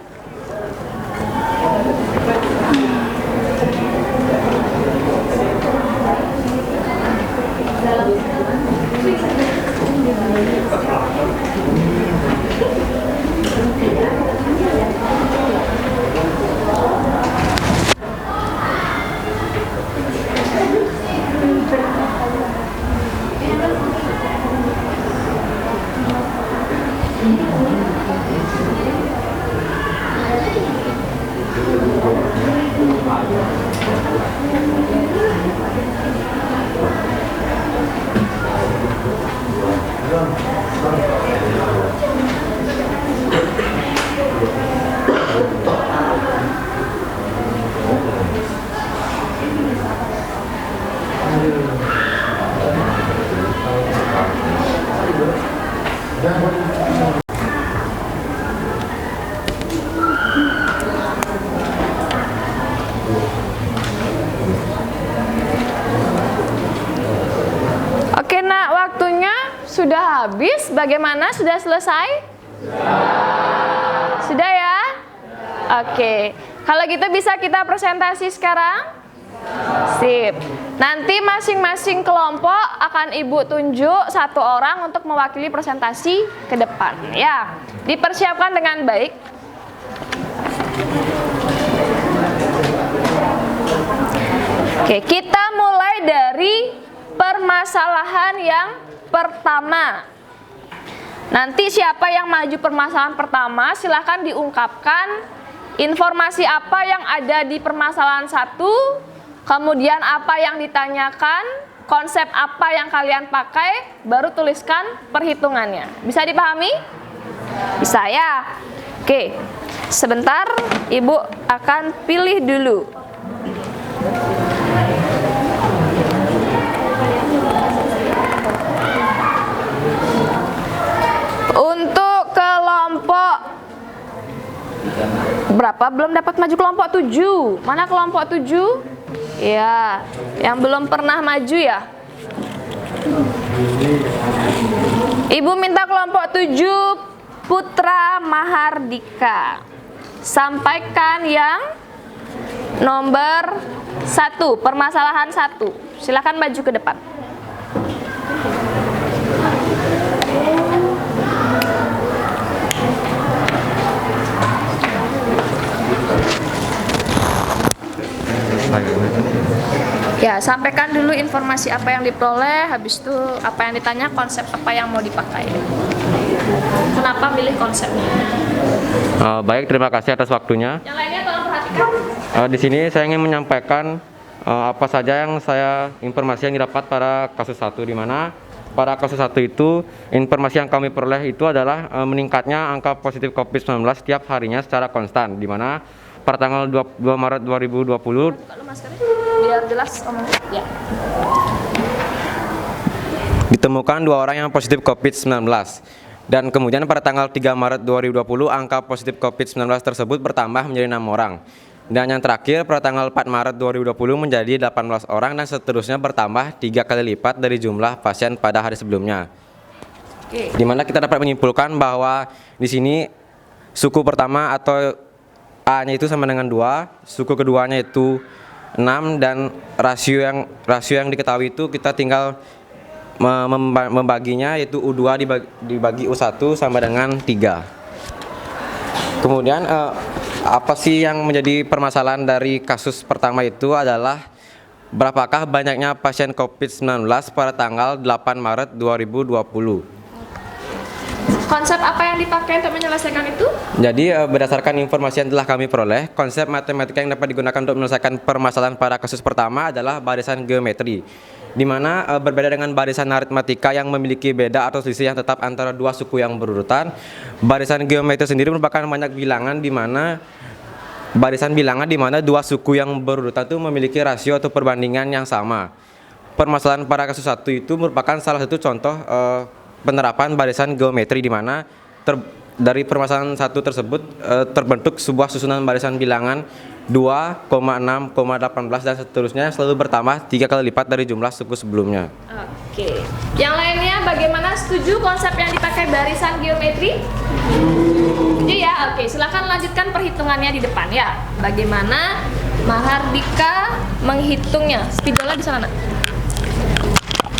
sudah habis. Bagaimana? Sudah selesai? Sudah ya? Oke. Kalau gitu bisa kita presentasi sekarang? Sip. Nanti masing-masing kelompok akan Ibu tunjuk satu orang untuk mewakili presentasi ke depan. Ya, dipersiapkan dengan baik. Oke, kita mulai dari permasalahan yang pertama. Nanti siapa yang maju permasalahan pertama, silahkan diungkapkan informasi apa yang ada di permasalahan satu, kemudian apa yang ditanyakan, konsep apa yang kalian pakai, baru tuliskan perhitungannya. Bisa dipahami? Bisa ya? Oke, sebentar Ibu akan pilih dulu. Untuk kelompok berapa belum dapat maju? Kelompok 7. Mana kelompok 7? Ya, yang belum pernah maju ya. Ibu minta kelompok 7 Putra Mahardika. Sampaikan yang nomor 1, permasalahan 1. Silakan maju ke depan. Ya, sampaikan dulu informasi apa yang diperoleh, habis itu apa yang ditanya, konsep apa yang mau dipakai. Kenapa milih konsepnya? Baik, terima kasih atas waktunya. Yang lainnya tolong perhatikan. Di sini saya ingin menyampaikan apa saja yang informasi yang didapat pada kasus 1, di mana pada kasus 1 itu informasi yang kami peroleh itu adalah meningkatnya angka positif COVID-19 setiap harinya secara konstan, di mana pada tanggal 2 Maret 2020 biar jelas omongnya. Ya. ditemukan 2 orang yang positif COVID-19. Dan kemudian pada tanggal 3 Maret 2020 angka positif COVID-19 tersebut bertambah menjadi 6 orang. Dan yang terakhir pada tanggal 4 Maret 2020 menjadi 18 orang dan seterusnya bertambah 3 kali lipat dari jumlah pasien pada hari sebelumnya. Di mana kita dapat menyimpulkan bahwa di sini suku pertama atau A-nya itu sama dengan 2, suku keduanya itu 6, dan rasio yang diketahui itu kita tinggal membaginya, yaitu U2 dibagi U1 sama dengan 3. Kemudian apa sih yang menjadi permasalahan dari kasus pertama itu adalah berapakah banyaknya pasien COVID-19 pada tanggal 8 Maret 2020. Konsep apa yang dipakai untuk menyelesaikan itu? Jadi berdasarkan informasi yang telah kami peroleh, konsep matematika yang dapat digunakan untuk menyelesaikan permasalahan pada kasus pertama adalah barisan geometri, di mana berbeda dengan barisan aritmatika yang memiliki beda atau selisih yang tetap antara 2 suku yang berurutan. Barisan geometri sendiri merupakan banyak bilangan di mana 2 suku yang berurutan itu memiliki rasio atau perbandingan yang sama. Permasalahan pada kasus 1 itu merupakan salah satu contoh penerapan barisan geometri, di mana dari permasalahan 1 tersebut terbentuk sebuah susunan barisan bilangan 2, 6, 18 dan seterusnya yang selalu bertambah 3 kali lipat dari jumlah suku sebelumnya. Oke. Yang lainnya bagaimana, setuju konsep yang dipakai barisan geometri? Setuju ya? Oke, silakan lanjutkan perhitungannya di depan ya. Bagaimana Mahardika menghitungnya? Spidolnya di sana.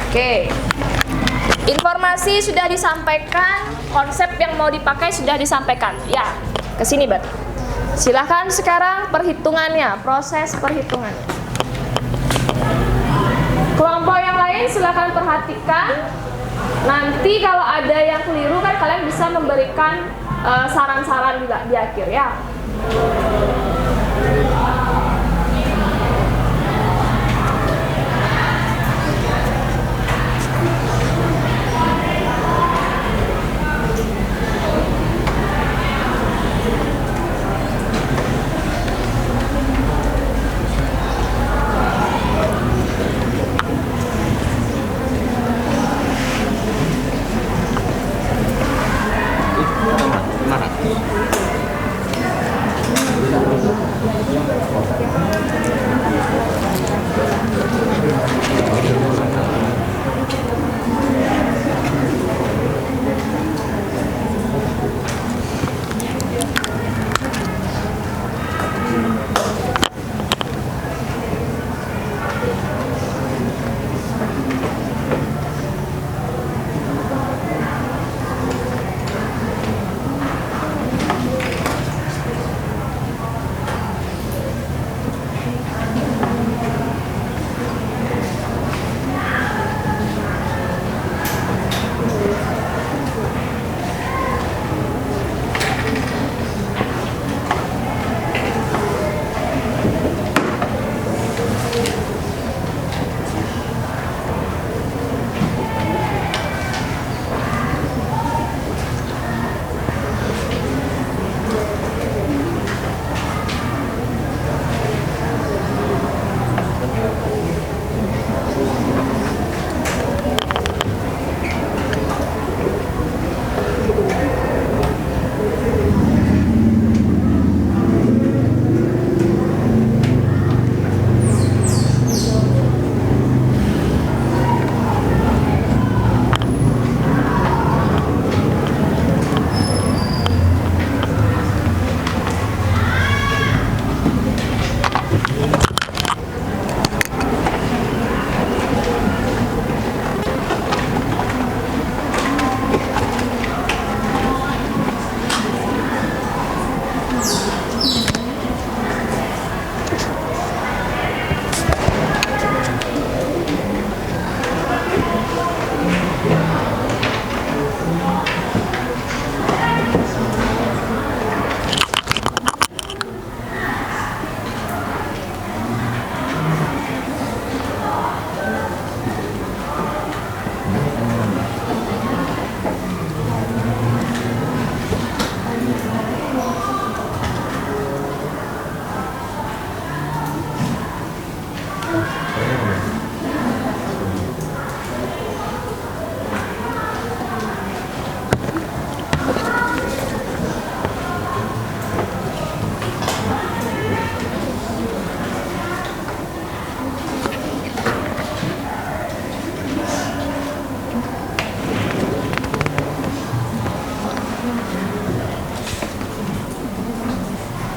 Oke. Informasi sudah disampaikan, konsep yang mau dipakai sudah disampaikan. Ya, ke sini berarti. Silahkan sekarang perhitungannya, proses perhitungannya. Kelompok yang lain silahkan perhatikan. Nanti kalau ada yang keliru kan kalian bisa memberikan saran-saran juga di akhir ya.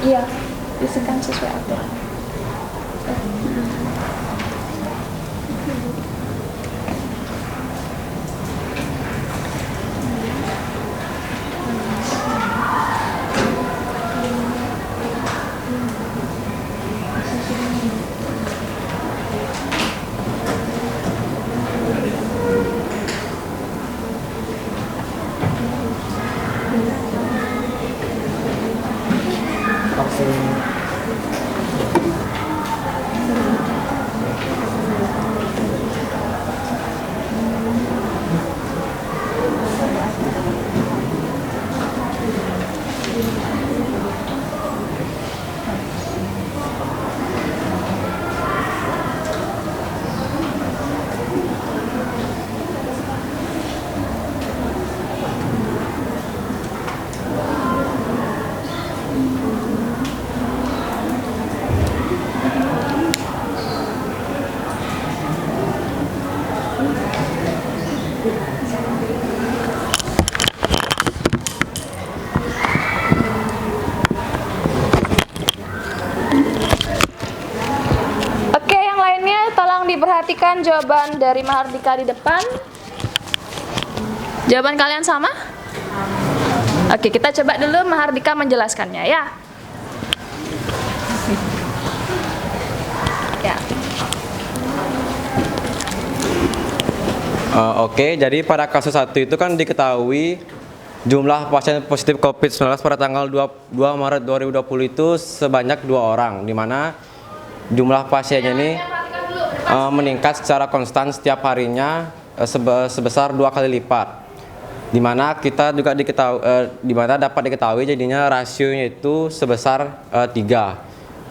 Iya, isikan sesuai aturan. Oke, yang lainnya tolong diperhatikan jawaban dari Mahardika di depan. Jawaban kalian sama? Oke, kita coba dulu Mahardika menjelaskannya ya. Ya. Oke, jadi pada kasus 1 itu kan diketahui jumlah pasien positif COVID-19 pada tanggal 2 Maret 2020 itu sebanyak 2 orang, di mana jumlah pasiennya ini meningkat secara konstan setiap harinya sebesar 2 kali lipat. Di mana kita juga di mana dapat diketahui jadinya rasionya itu sebesar 3.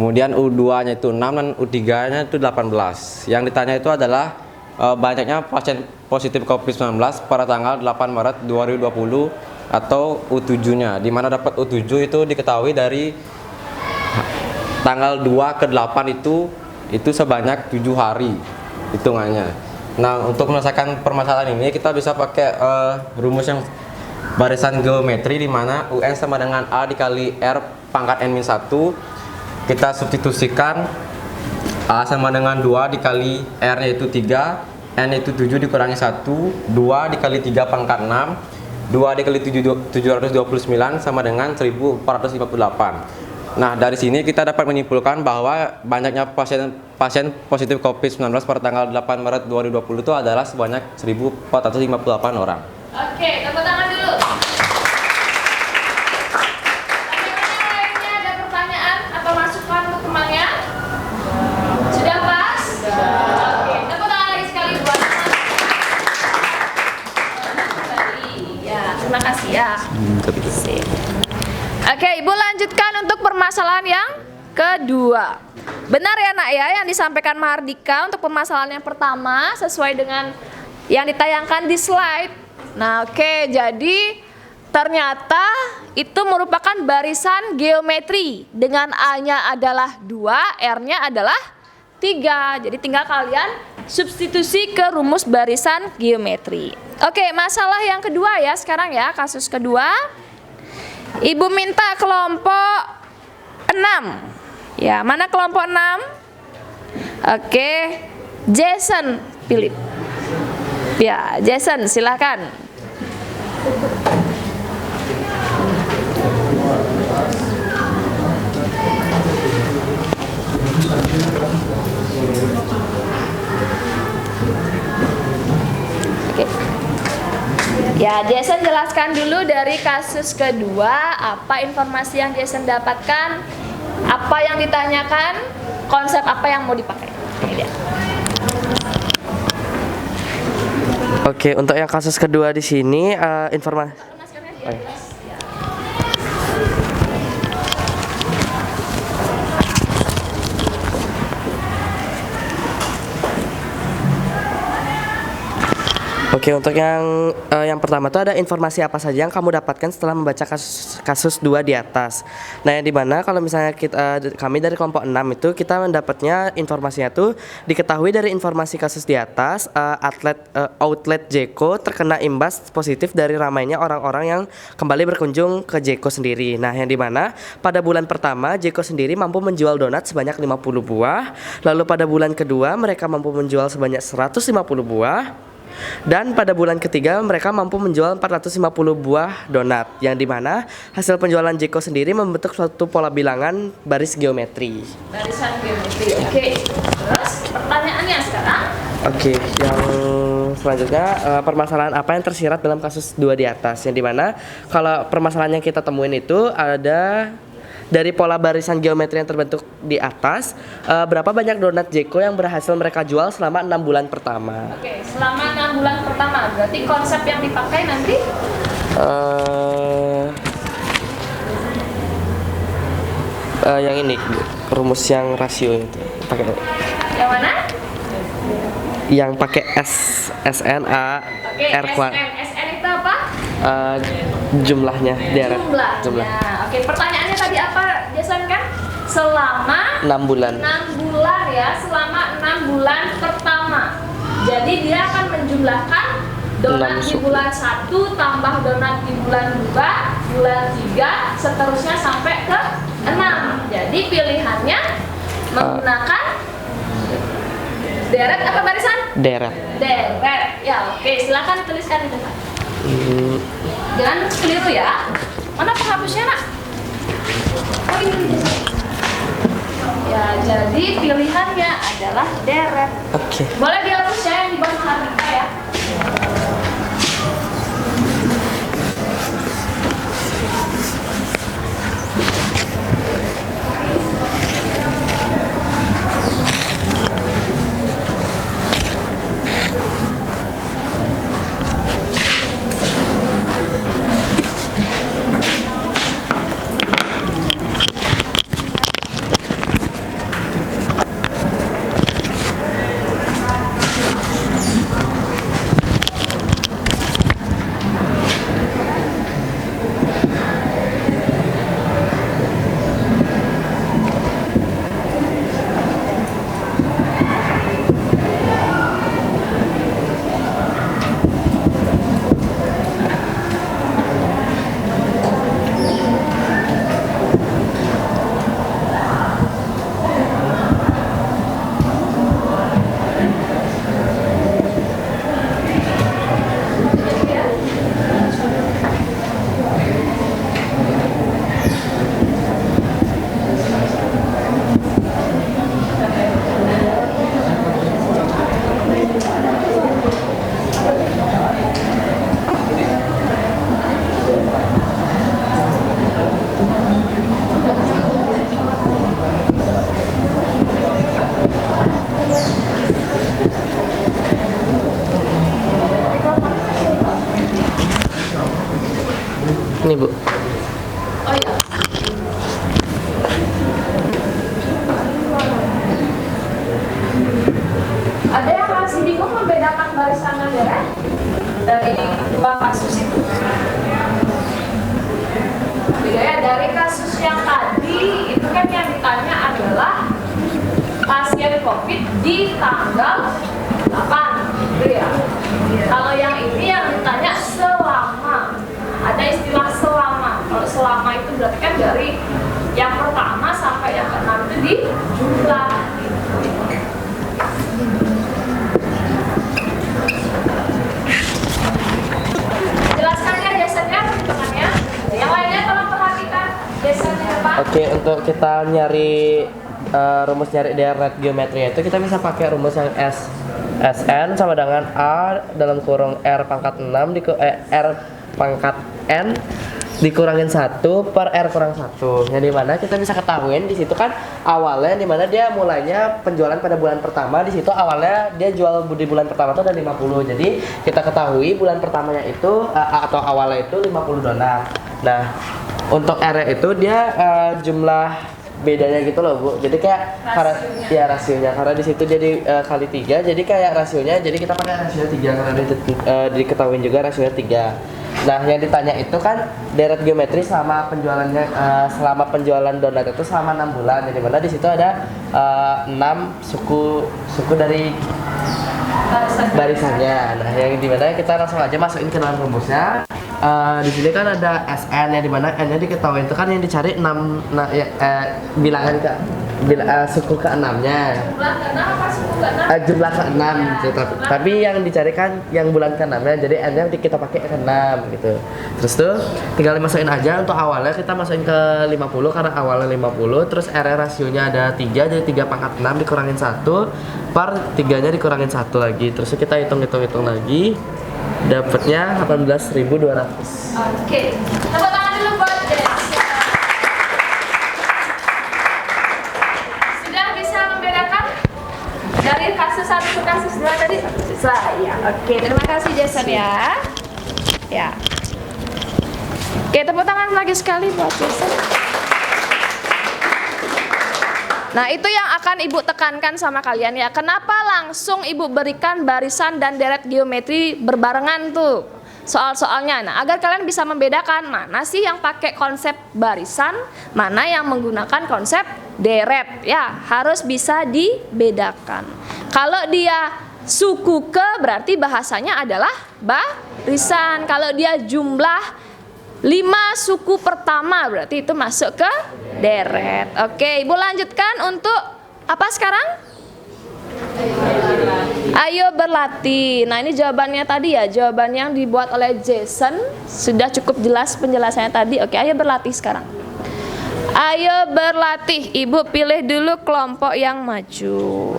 Kemudian U2-nya itu 6 dan U3-nya itu 18. Yang ditanya itu adalah banyaknya pasien positif COVID-19 pada tanggal 8 Maret 2020 atau U7-nya, di mana dapat U7 itu diketahui dari tanggal 2 ke 8 itu sebanyak 7 hari hitungannya. Nah, untuk menyelesaikan permasalahan ini kita bisa pakai rumus yang barisan geometri, di mana UN sama dengan A dikali R pangkat N-1. Kita substitusikan A sama dengan 2 dikali R yaitu 3, N itu 7 dikurangi 1, 2 dikali 3 pangkat 6, 2 dikali 729 sama dengan 1458. Nah, dari sini kita dapat menyimpulkan bahwa banyaknya pasien positif COVID-19 pada tanggal 8 Maret 2020 itu adalah sebanyak 1458 orang. Oke, tepuk tangan dulu. Bagaimana lainnya, ada pertanyaan atau masukan untuk temannya? Sudah pas? Oke, tepuk tangan lagi sekali buat teman. Ya, terima kasih ya. Sip. Oke, Ibu lanjutkan untuk permasalahan yang kedua. Benar ya nak ya yang disampaikan Mahardika untuk permasalahan yang pertama sesuai dengan yang ditayangkan di slide. Nah, oke, jadi ternyata itu merupakan barisan geometri dengan A-nya adalah 2, R-nya adalah 3. Jadi tinggal kalian substitusi ke rumus barisan geometri. Oke, masalah yang kedua ya sekarang ya, kasus kedua. Ibu minta kelompok 6. Ya, mana kelompok 6? Oke, Jason Philip. Ya, Jason silakan. Oke. Ya, Jason jelaskan dulu dari kasus kedua, apa informasi yang Jason dapatkan, apa yang ditanyakan, konsep apa yang mau dipakai. Ini dia. Oke, untuk yang kasus kedua di sini informasi. Oh, iya. Oke, untuk yang pertama itu ada informasi apa saja yang kamu dapatkan setelah membaca kasus 2 di atas. Nah, yang dimana kalau misalnya kami dari kelompok 6 itu kita mendapatnya informasinya tuh diketahui dari informasi kasus di atas, outlet Jeko terkena imbas positif dari ramainya orang-orang yang kembali berkunjung ke Jeko sendiri. Nah, yang dimana pada bulan pertama Jeko sendiri mampu menjual donat sebanyak 50 buah, lalu pada bulan kedua mereka mampu menjual sebanyak 150 buah. Dan pada bulan ketiga mereka mampu menjual 450 buah donat, yang dimana hasil penjualan Jeko sendiri membentuk suatu pola bilangan baris geometri. Barisan geometri. Oke. Terus pertanyaannya sekarang? Oke, yang selanjutnya permasalahan apa yang tersirat dalam kasus 2 di atas, yang dimana kalau permasalahan yang kita temuin itu ada dari pola barisan geometri yang terbentuk di atas, berapa banyak donat Jeko yang berhasil mereka jual selama 6 bulan pertama. Oke, selama 6 bulan pertama. Berarti konsep yang dipakai nanti yang ini, rumus yang rasio itu pakai yang mana? yang pakai SN A Oke, R kuadrat. SN itu apa? Jumlahnya deret. Jumlah. Oke, pertanyaannya tadi apa, Jason kan? Selama 6 bulan. 6 bulan ya, selama 6 bulan pertama. Jadi dia akan menjumlahkan donat di bulan 1 tambah donat di bulan 2, bulan 3, seterusnya sampai ke 6. Jadi pilihannya menggunakan deret apa barisan? Deret. Deret. Ya, oke, silakan tuliskan itu, Pak. Jangan keliru ya. Mana penghapusnya, Nak? Oh, ini. Ya, jadi pilihannya adalah deret. Oke. Boleh dihapus ya yang di bawah harga ya. Ini, Bu. Oh iya. Ada yang masih bingung membedakan barisan dan deret dari dua kasus itu? Beda ya, dari kasus yang tadi itu kan yang ditanya adalah pasien COVID di tanggal 8, gitu ya. Kalau yang ini yang ditanya selama, ada istilah selama. Kalau selama itu berarti kan dari yang pertama sampai yang ke-6 itu di jumlah. Jelaskannya biasanya perhitungannya. Yang lainnya tolong perhatikan biasanya depan. Oke, untuk kita nyari rumus nyari deret geometri itu kita bisa pakai rumus yang SN sama dengan A dalam kurung R pangkat 6 R pangkat N dikurangin 1 per R kurang 1. Yang dimana kita bisa ketahuin di situ kan awalnya dimana dia mulainya penjualan pada bulan pertama, di situ awalnya dia jual di bulan pertama itu ada 50. Jadi kita ketahui bulan pertamanya itu atau awalnya itu 50 donat. Nah, untuk R itu dia jumlah bedanya gitu loh Bu. Jadi kayak karena ya rasionya karena di situ jadi kali 3 jadi kayak rasionya jadi kita pakai rasio 3 karena diketahui juga rasionya 3. Nah, yang ditanya itu kan deret geometri selama penjualannya selama penjualan donat itu selama 6 bulan. Jadi mana di situ ada 6 suku dari barisannya. Nah, yang dimana kita langsung aja masukin ke dalam rumusnya. Di sini kan ada SN yang dimana N-nya diketahui itu kan yang dicari 6 bilangan suku ke-6-nya. Jumlah ke-6 gitu. Tapi yang dicari kan yang bulan ke-6-nya. Jadi N-nya kita pakai ke-6 gitu. Terus tuh tinggal dimasukin aja untuk awalnya kita masukin ke 50 karena awalnya 50, terus R rasionya ada 3 jadi 3 pangkat 6 dikurangin 1 per 3-nya dikurangin 1 lagi. Terus kita hitung lagi. Dapatnya 18.200. Oke. Tepuk tangan dulu buat Des. Sudah bisa membedakan dari kasus 1 ke kasus 2 tadi? Bisa ya. Oke, terima kasih Jason ya. Ya. Oke, tepuk tangan lagi sekali buat Jason. Nah, itu yang akan Ibu tekankan sama kalian ya. Kenapa langsung Ibu berikan barisan dan deret geometri berbarengan tuh soal-soalnya. Nah, agar kalian bisa membedakan mana sih yang pakai konsep barisan, mana yang menggunakan konsep deret. Ya, harus bisa dibedakan. Kalau dia suku ke berarti bahasanya adalah barisan. Kalau dia jumlah 5 suku pertama berarti itu masuk ke deret. Oke, Ibu lanjutkan untuk apa sekarang? Ayo berlatih. Nah, ini jawabannya tadi ya, jawaban yang dibuat oleh Jason. Sudah cukup jelas penjelasannya tadi. Oke, ayo berlatih sekarang. Ayo berlatih. Ibu pilih dulu kelompok yang maju.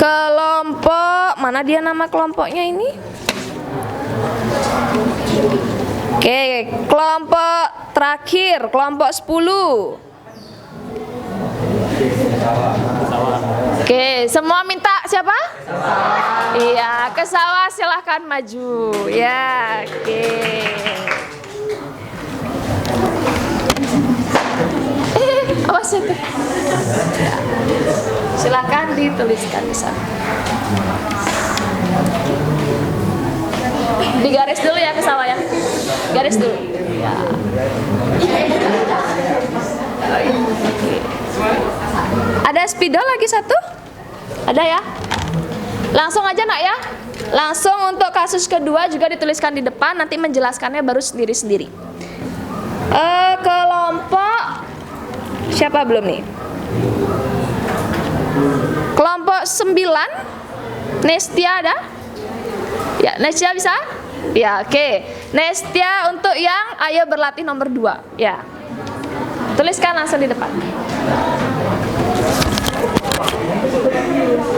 Kelompok, mana dia nama kelompoknya ini? Oke, kelompok terakhir, kelompok 10. Oke, semua minta siapa? Iya, ke sawah silahkan maju. Ya, oke. Awas itu. Silahkan dituliskan di sana. Digaris dulu ya ke sawah ya. Garis dulu. Ya. Ada spidol lagi satu? Ada ya? Langsung aja nak ya. Langsung untuk kasus kedua juga dituliskan di depan. Nanti menjelaskannya baru sendiri-sendiri. Kelompok siapa belum nih? Kelompok 9. Nestia ada? Ya, Nestia bisa? Ya, oke. Nestia untuk yang ayo berlatih nomor 2. Ya. Tuliskan langsung di depan.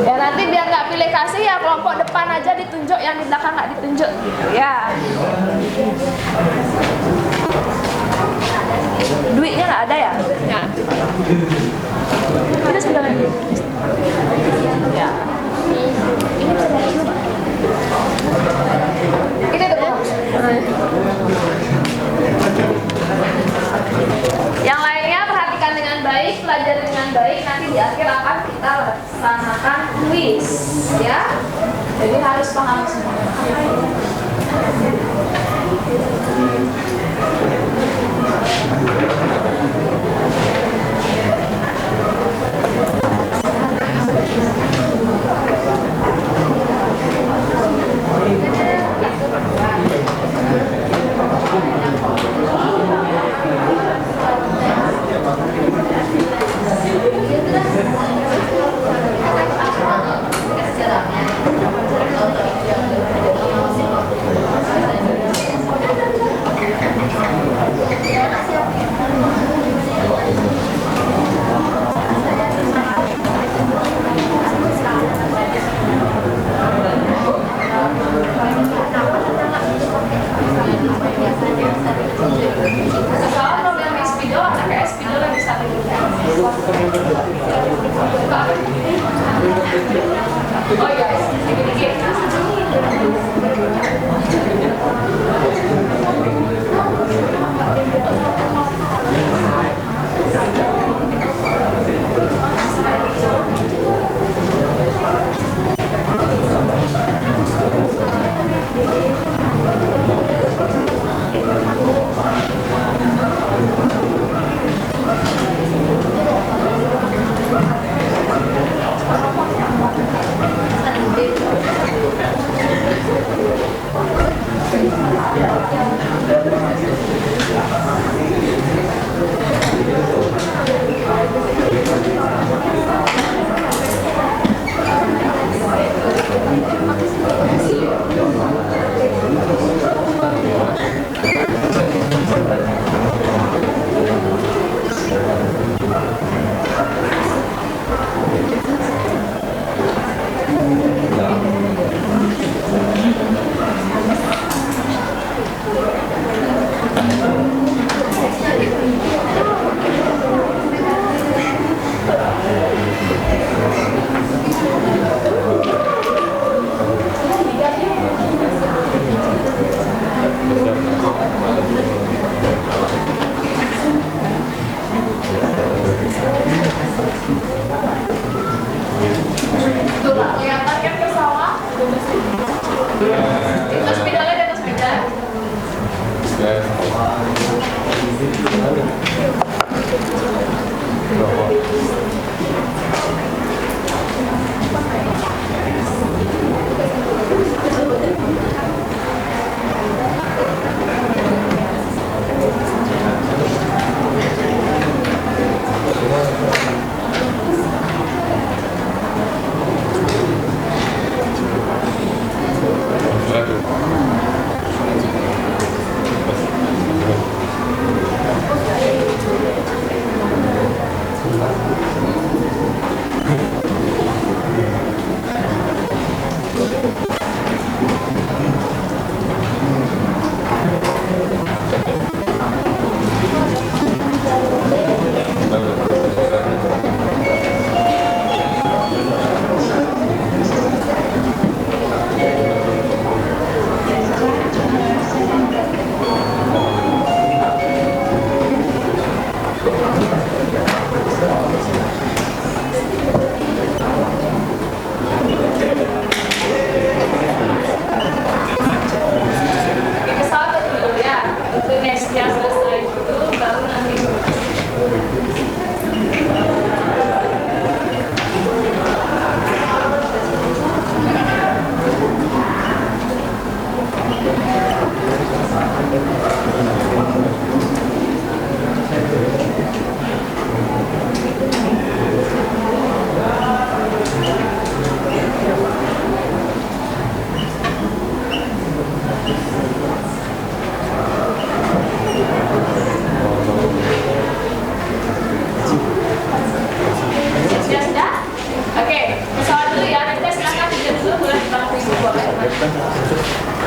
Ya, nanti biar nggak pilih kasih ya kelompok depan aja ditunjuk, yang di belakang nggak ditunjuk gitu ya. Duitnya nggak ada ya? Ya. Kita sudah lagi. Ya. Ini bisa dari dulu. Ini tuh. Yang lainnya perhatikan dengan baik, pelajari dengan baik. Nanti di akhir akan kita laksanakan kuis, ya. Jadi harus paham semua.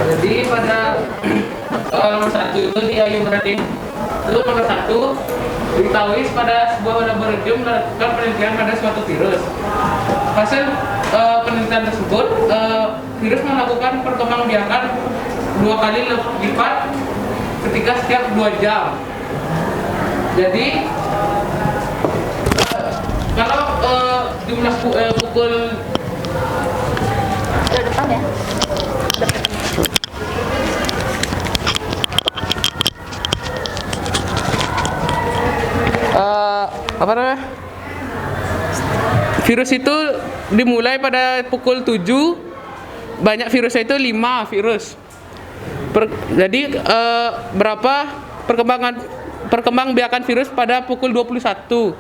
Jadi pada nomor 1 itu di Ayu berarti itu nomor 1 diketahui pada sebuah laboratorium melakukan penelitian pada suatu virus. Hasil penelitian tersebut virus melakukan perkembangbiakan 2 kali lipat ketika setiap 2 jam. Jadi kalau jumlah pukul depan ya. Apa namanya? Virus itu dimulai pada pukul 7. Banyak virusnya itu 5 virus. Jadi berapa perkembangbiakan virus pada pukul 21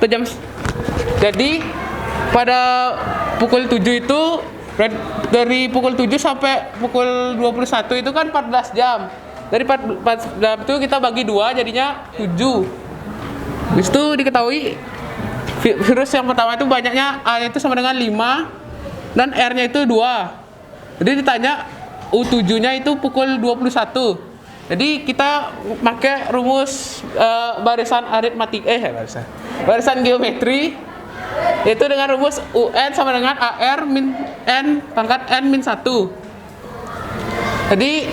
jam. Jadi pada pukul 7 itu dari pukul 7 sampai pukul 21 itu kan 14 jam. Dari 14 jam itu kita bagi 2 jadinya 7. Habis itu diketahui virus yang pertama itu banyaknya A-nya itu sama dengan 5 dan R-nya itu 2. Jadi ditanya U7-nya itu pukul 21. Jadi kita pakai rumus barisan barisan geometri, yaitu dengan rumus UN sama dengan AR min N pangkat N min 1. Jadi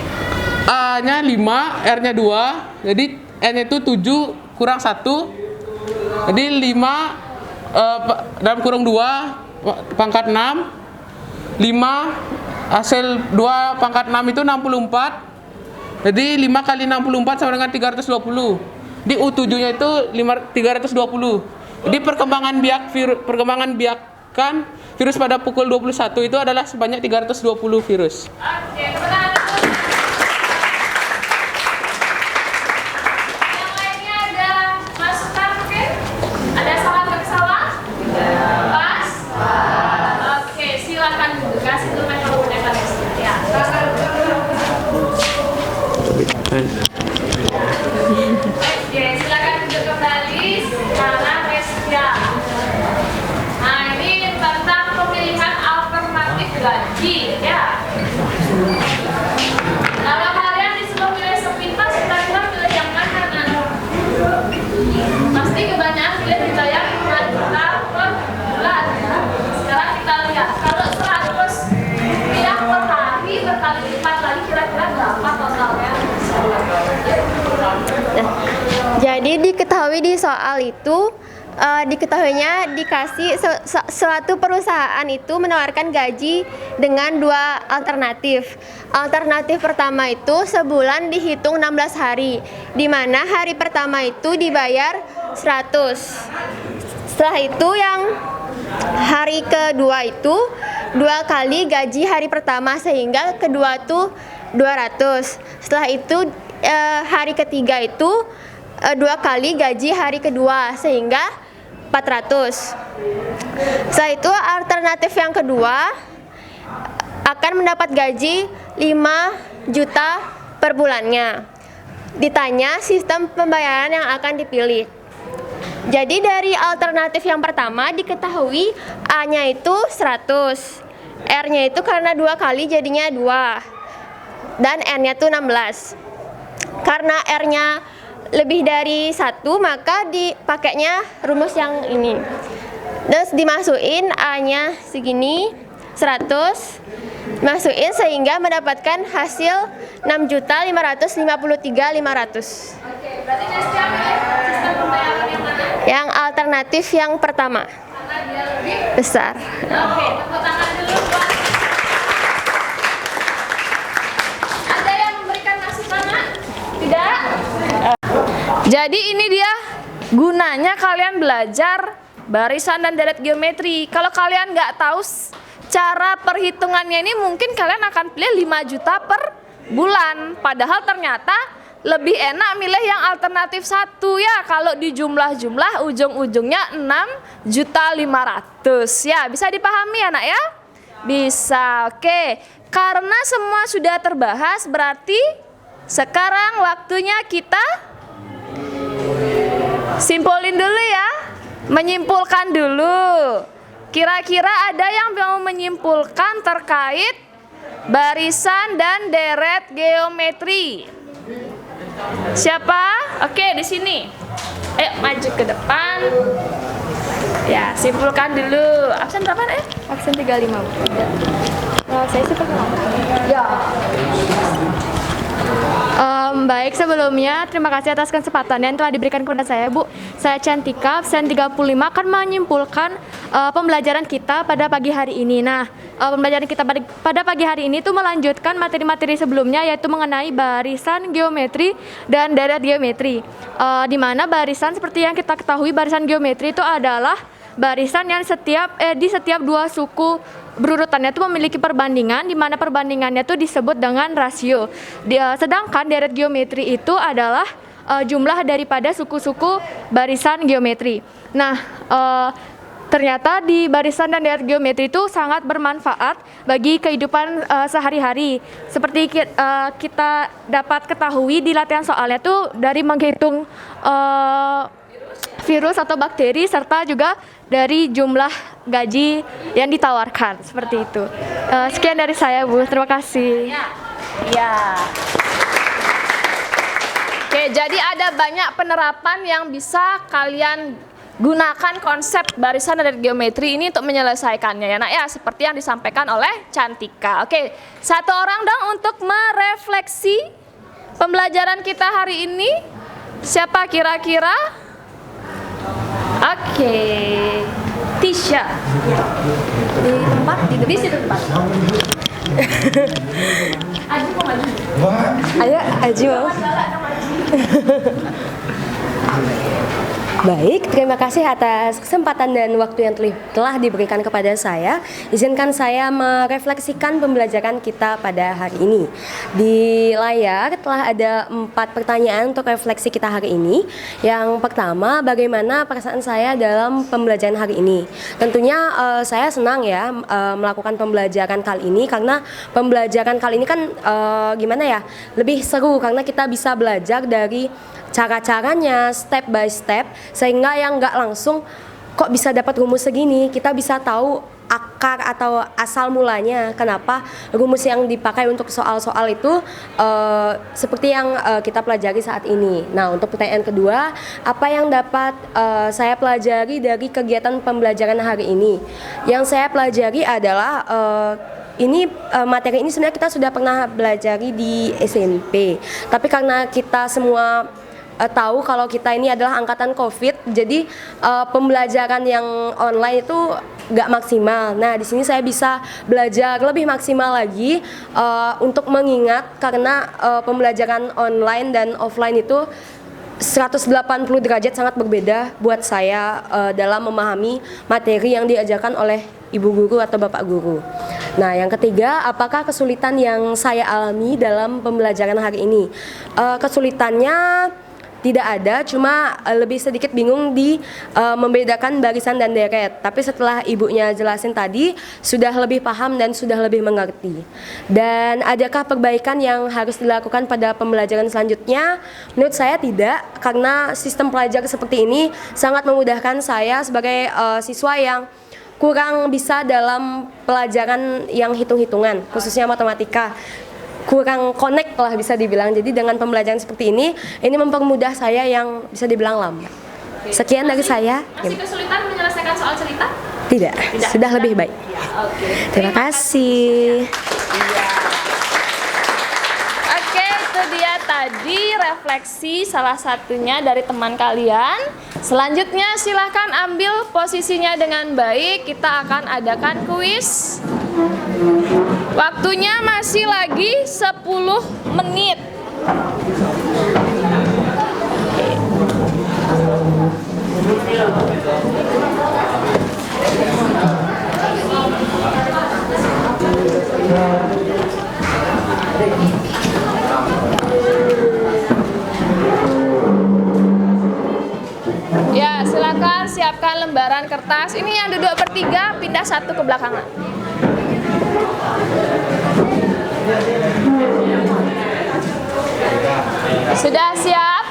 A-nya 5, R-nya 2, jadi N-nya itu 7 kurang 1. Jadi 5 dalam kurung 2 pangkat 6. 5 hasil 2 pangkat 6 itu 64. Jadi 5 kali 64 sama dengan 320. Di U7-nya itu 320. Jadi perkembangan biakan virus pada pukul 21 itu adalah sebanyak 320 virus. Oke, silakan duduk kembali. Sekarang Resia. Nah, ini tentang pemilihan alternatif gaji, ya. Kalau kalian disuruh pilih sepintas, kira-kira pilih yang mana? Pasti kebanyakan pilih kita yang 5 juta per bulan, ya. Sekarang kita lihat, kalau 100 rupiah per hari berkali lipat lagi, kira-kira berapa totalnya? Jadi diketahui di soal itu diketahuinya dikasih suatu perusahaan itu menawarkan gaji dengan dua alternatif. Alternatif pertama itu sebulan dihitung 16 hari, di mana hari pertama itu dibayar 100. Setelah itu yang hari kedua itu 2 kali gaji hari pertama, sehingga kedua tuh 200. Setelah itu hari ketiga itu 2 kali gaji hari kedua, sehingga 400. Setelah itu alternatif yang kedua akan mendapat gaji 5 juta per bulannya. Ditanya sistem pembayaran yang akan dipilih. Jadi dari alternatif yang pertama diketahui A-nya itu 100, R-nya itu karena 2 kali jadinya 2, dan N-nya itu 16. Karena R-nya lebih dari 1, maka dipakainya rumus yang ini. Terus dimasukin A-nya segini 100, masukin sehingga mendapatkan hasil 6.553.500. Oke, berarti Nestia pilih sistem pembayaran yang mana? Yang alternatif yang pertama Karena dia lebih besar. Oke, tepuk tangan dulu buat. Ada yang memberikan masukan? Tidak? Jadi ini dia gunanya kalian belajar barisan dan deret geometri. Kalau kalian nggak tahu cara perhitungannya ini, mungkin kalian akan pilih 5 juta per bulan. Padahal ternyata lebih enak milih yang alternatif 1 ya. Kalau di jumlah-jumlah ujung-ujungnya 6.500.000 ya. Bisa dipahami ya nak ya? Bisa, oke. Karena semua sudah terbahas, berarti sekarang waktunya kita simpulin dulu ya. Menyimpulkan dulu. Kira-kira ada yang mau menyimpulkan terkait barisan dan deret geometri? Siapa? Oke, di sini. Maju ke depan. Ya, simpulkan dulu. Absen berapa, Absen 35. Saya sih pakai ya. Baik, sebelumnya terima kasih atas kesempatan yang telah diberikan kepada saya, Bu. Saya Cantika, absen 35, akan menyimpulkan pembelajaran kita pada pagi hari ini. Nah, pembelajaran kita pada pagi hari ini itu melanjutkan materi-materi sebelumnya, yaitu mengenai barisan geometri dan deret geometri. Di mana barisan, seperti yang kita ketahui, barisan geometri itu adalah barisan yang di setiap dua suku berurutannya itu memiliki perbandingan, di mana perbandingannya itu disebut dengan rasio. Sedangkan deret geometri itu adalah jumlah daripada suku-suku barisan geometri. Nah, ternyata di barisan dan deret geometri itu sangat bermanfaat bagi kehidupan sehari-hari. Seperti kita dapat ketahui di latihan soalnya tuh dari menghitung virus atau bakteri, serta juga dari jumlah gaji yang ditawarkan, seperti itu. Sekian dari saya, Bu. Terima kasih. Ya. Oke, jadi ada banyak penerapan yang bisa kalian gunakan konsep barisan dan geometri ini untuk menyelesaikannya ya nak ya, seperti yang disampaikan oleh Cantika. Oke, satu orang dong untuk merefleksi pembelajaran kita hari ini. Siapa kira-kira? Oke, Tisha. Di tempat, di situ tempat. Aju mau maju? Ayo, Aju. Baik, terima kasih atas kesempatan dan waktu yang telah diberikan kepada saya. Izinkan saya merefleksikan pembelajaran kita pada hari ini. Di layar telah ada 4 pertanyaan untuk refleksi kita hari ini. Yang pertama, bagaimana perasaan saya dalam pembelajaran hari ini? Tentunya saya senang ya melakukan pembelajaran kali ini, karena pembelajaran kali ini kan gimana ya, lebih seru karena kita bisa belajar dari cara-caranya step by step, sehingga yang nggak langsung kok bisa dapat rumus segini, kita bisa tahu akar atau asal mulanya kenapa rumus yang dipakai untuk soal-soal itu seperti yang kita pelajari saat ini. Nah, untuk pertanyaan kedua, apa yang dapat saya pelajari dari kegiatan pembelajaran hari ini? Yang saya pelajari adalah materi ini sebenarnya kita sudah pernah belajari di SMP, tapi karena kita semua tahu kalau kita ini adalah angkatan COVID, jadi pembelajaran yang online itu nggak maksimal. Nah, di sini saya bisa belajar lebih maksimal lagi untuk mengingat, karena pembelajaran online dan offline itu 180 derajat sangat berbeda buat saya dalam memahami materi yang diajarkan oleh ibu guru atau bapak guru. Nah, yang ketiga, apakah kesulitan yang saya alami dalam pembelajaran hari ini? Kesulitannya tidak ada, cuma lebih sedikit bingung di membedakan barisan dan deret. Tapi setelah ibunya jelasin tadi, sudah lebih paham dan sudah lebih mengerti. Dan adakah perbaikan yang harus dilakukan pada pembelajaran selanjutnya? Menurut saya tidak, karena sistem pelajar seperti ini sangat memudahkan saya sebagai siswa yang kurang bisa dalam pelajaran yang hitung-hitungan, khususnya matematika. Kurang connect lah bisa dibilang. Jadi dengan pembelajaran seperti ini mempermudah saya yang bisa dibilang lambat. Sekian dari saya. Masih kesulitan menyelesaikan soal cerita? Tidak, sudah lebih baik. Terima kasih. Oke, itu dia tadi refleksi salah satunya dari teman kalian. Selanjutnya silahkan ambil posisinya dengan baik. Kita akan adakan kuis. Waktunya masih lagi 10 menit. Ya, silakan siapkan lembaran kertas. Ini yang duduk bertiga, pindah satu ke belakangan. Sudah siap?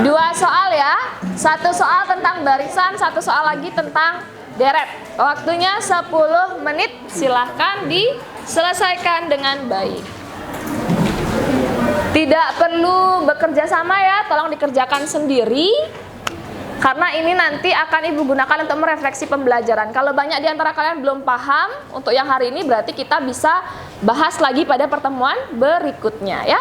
2 soal ya. 1 soal tentang barisan, 1 soal lagi tentang deret. Waktunya 10 menit. Silahkan diselesaikan dengan baik. Tidak perlu bekerja sama ya, tolong dikerjakan sendiri. Karena ini nanti akan Ibu gunakan untuk merefleksi pembelajaran. Kalau banyak di antara kalian belum paham untuk yang hari ini, berarti kita bisa bahas lagi pada pertemuan berikutnya ya.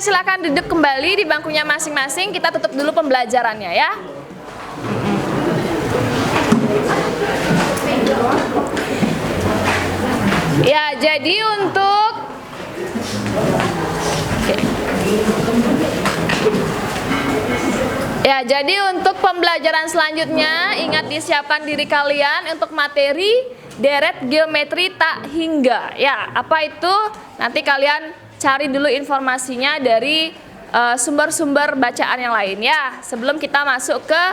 silakan duduk kembali di bangkunya masing-masing. Kita tutup dulu pembelajarannya ya. Ya, jadi untuk Ya, jadi untuk pembelajaran selanjutnya, ingat disiapkan diri kalian untuk materi deret geometri tak hingga. Ya, apa itu? Nanti kalian cari dulu informasinya dari sumber-sumber bacaan yang lain ya, sebelum kita masuk ke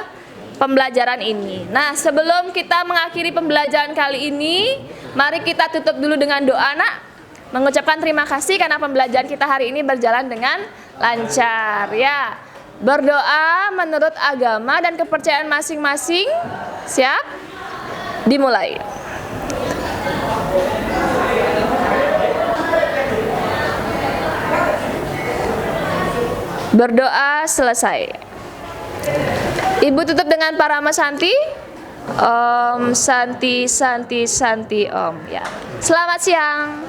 pembelajaran ini. Nah, sebelum kita mengakhiri pembelajaran kali ini, mari kita tutup dulu dengan doa, nak. Mengucapkan terima kasih karena pembelajaran kita hari ini berjalan dengan lancar ya. Berdoa menurut agama dan kepercayaan masing-masing. Siap? Dimulai. Berdoa selesai. Ibu tutup dengan Parama Santi. Om Santi Santi Santi Om ya. Selamat siang.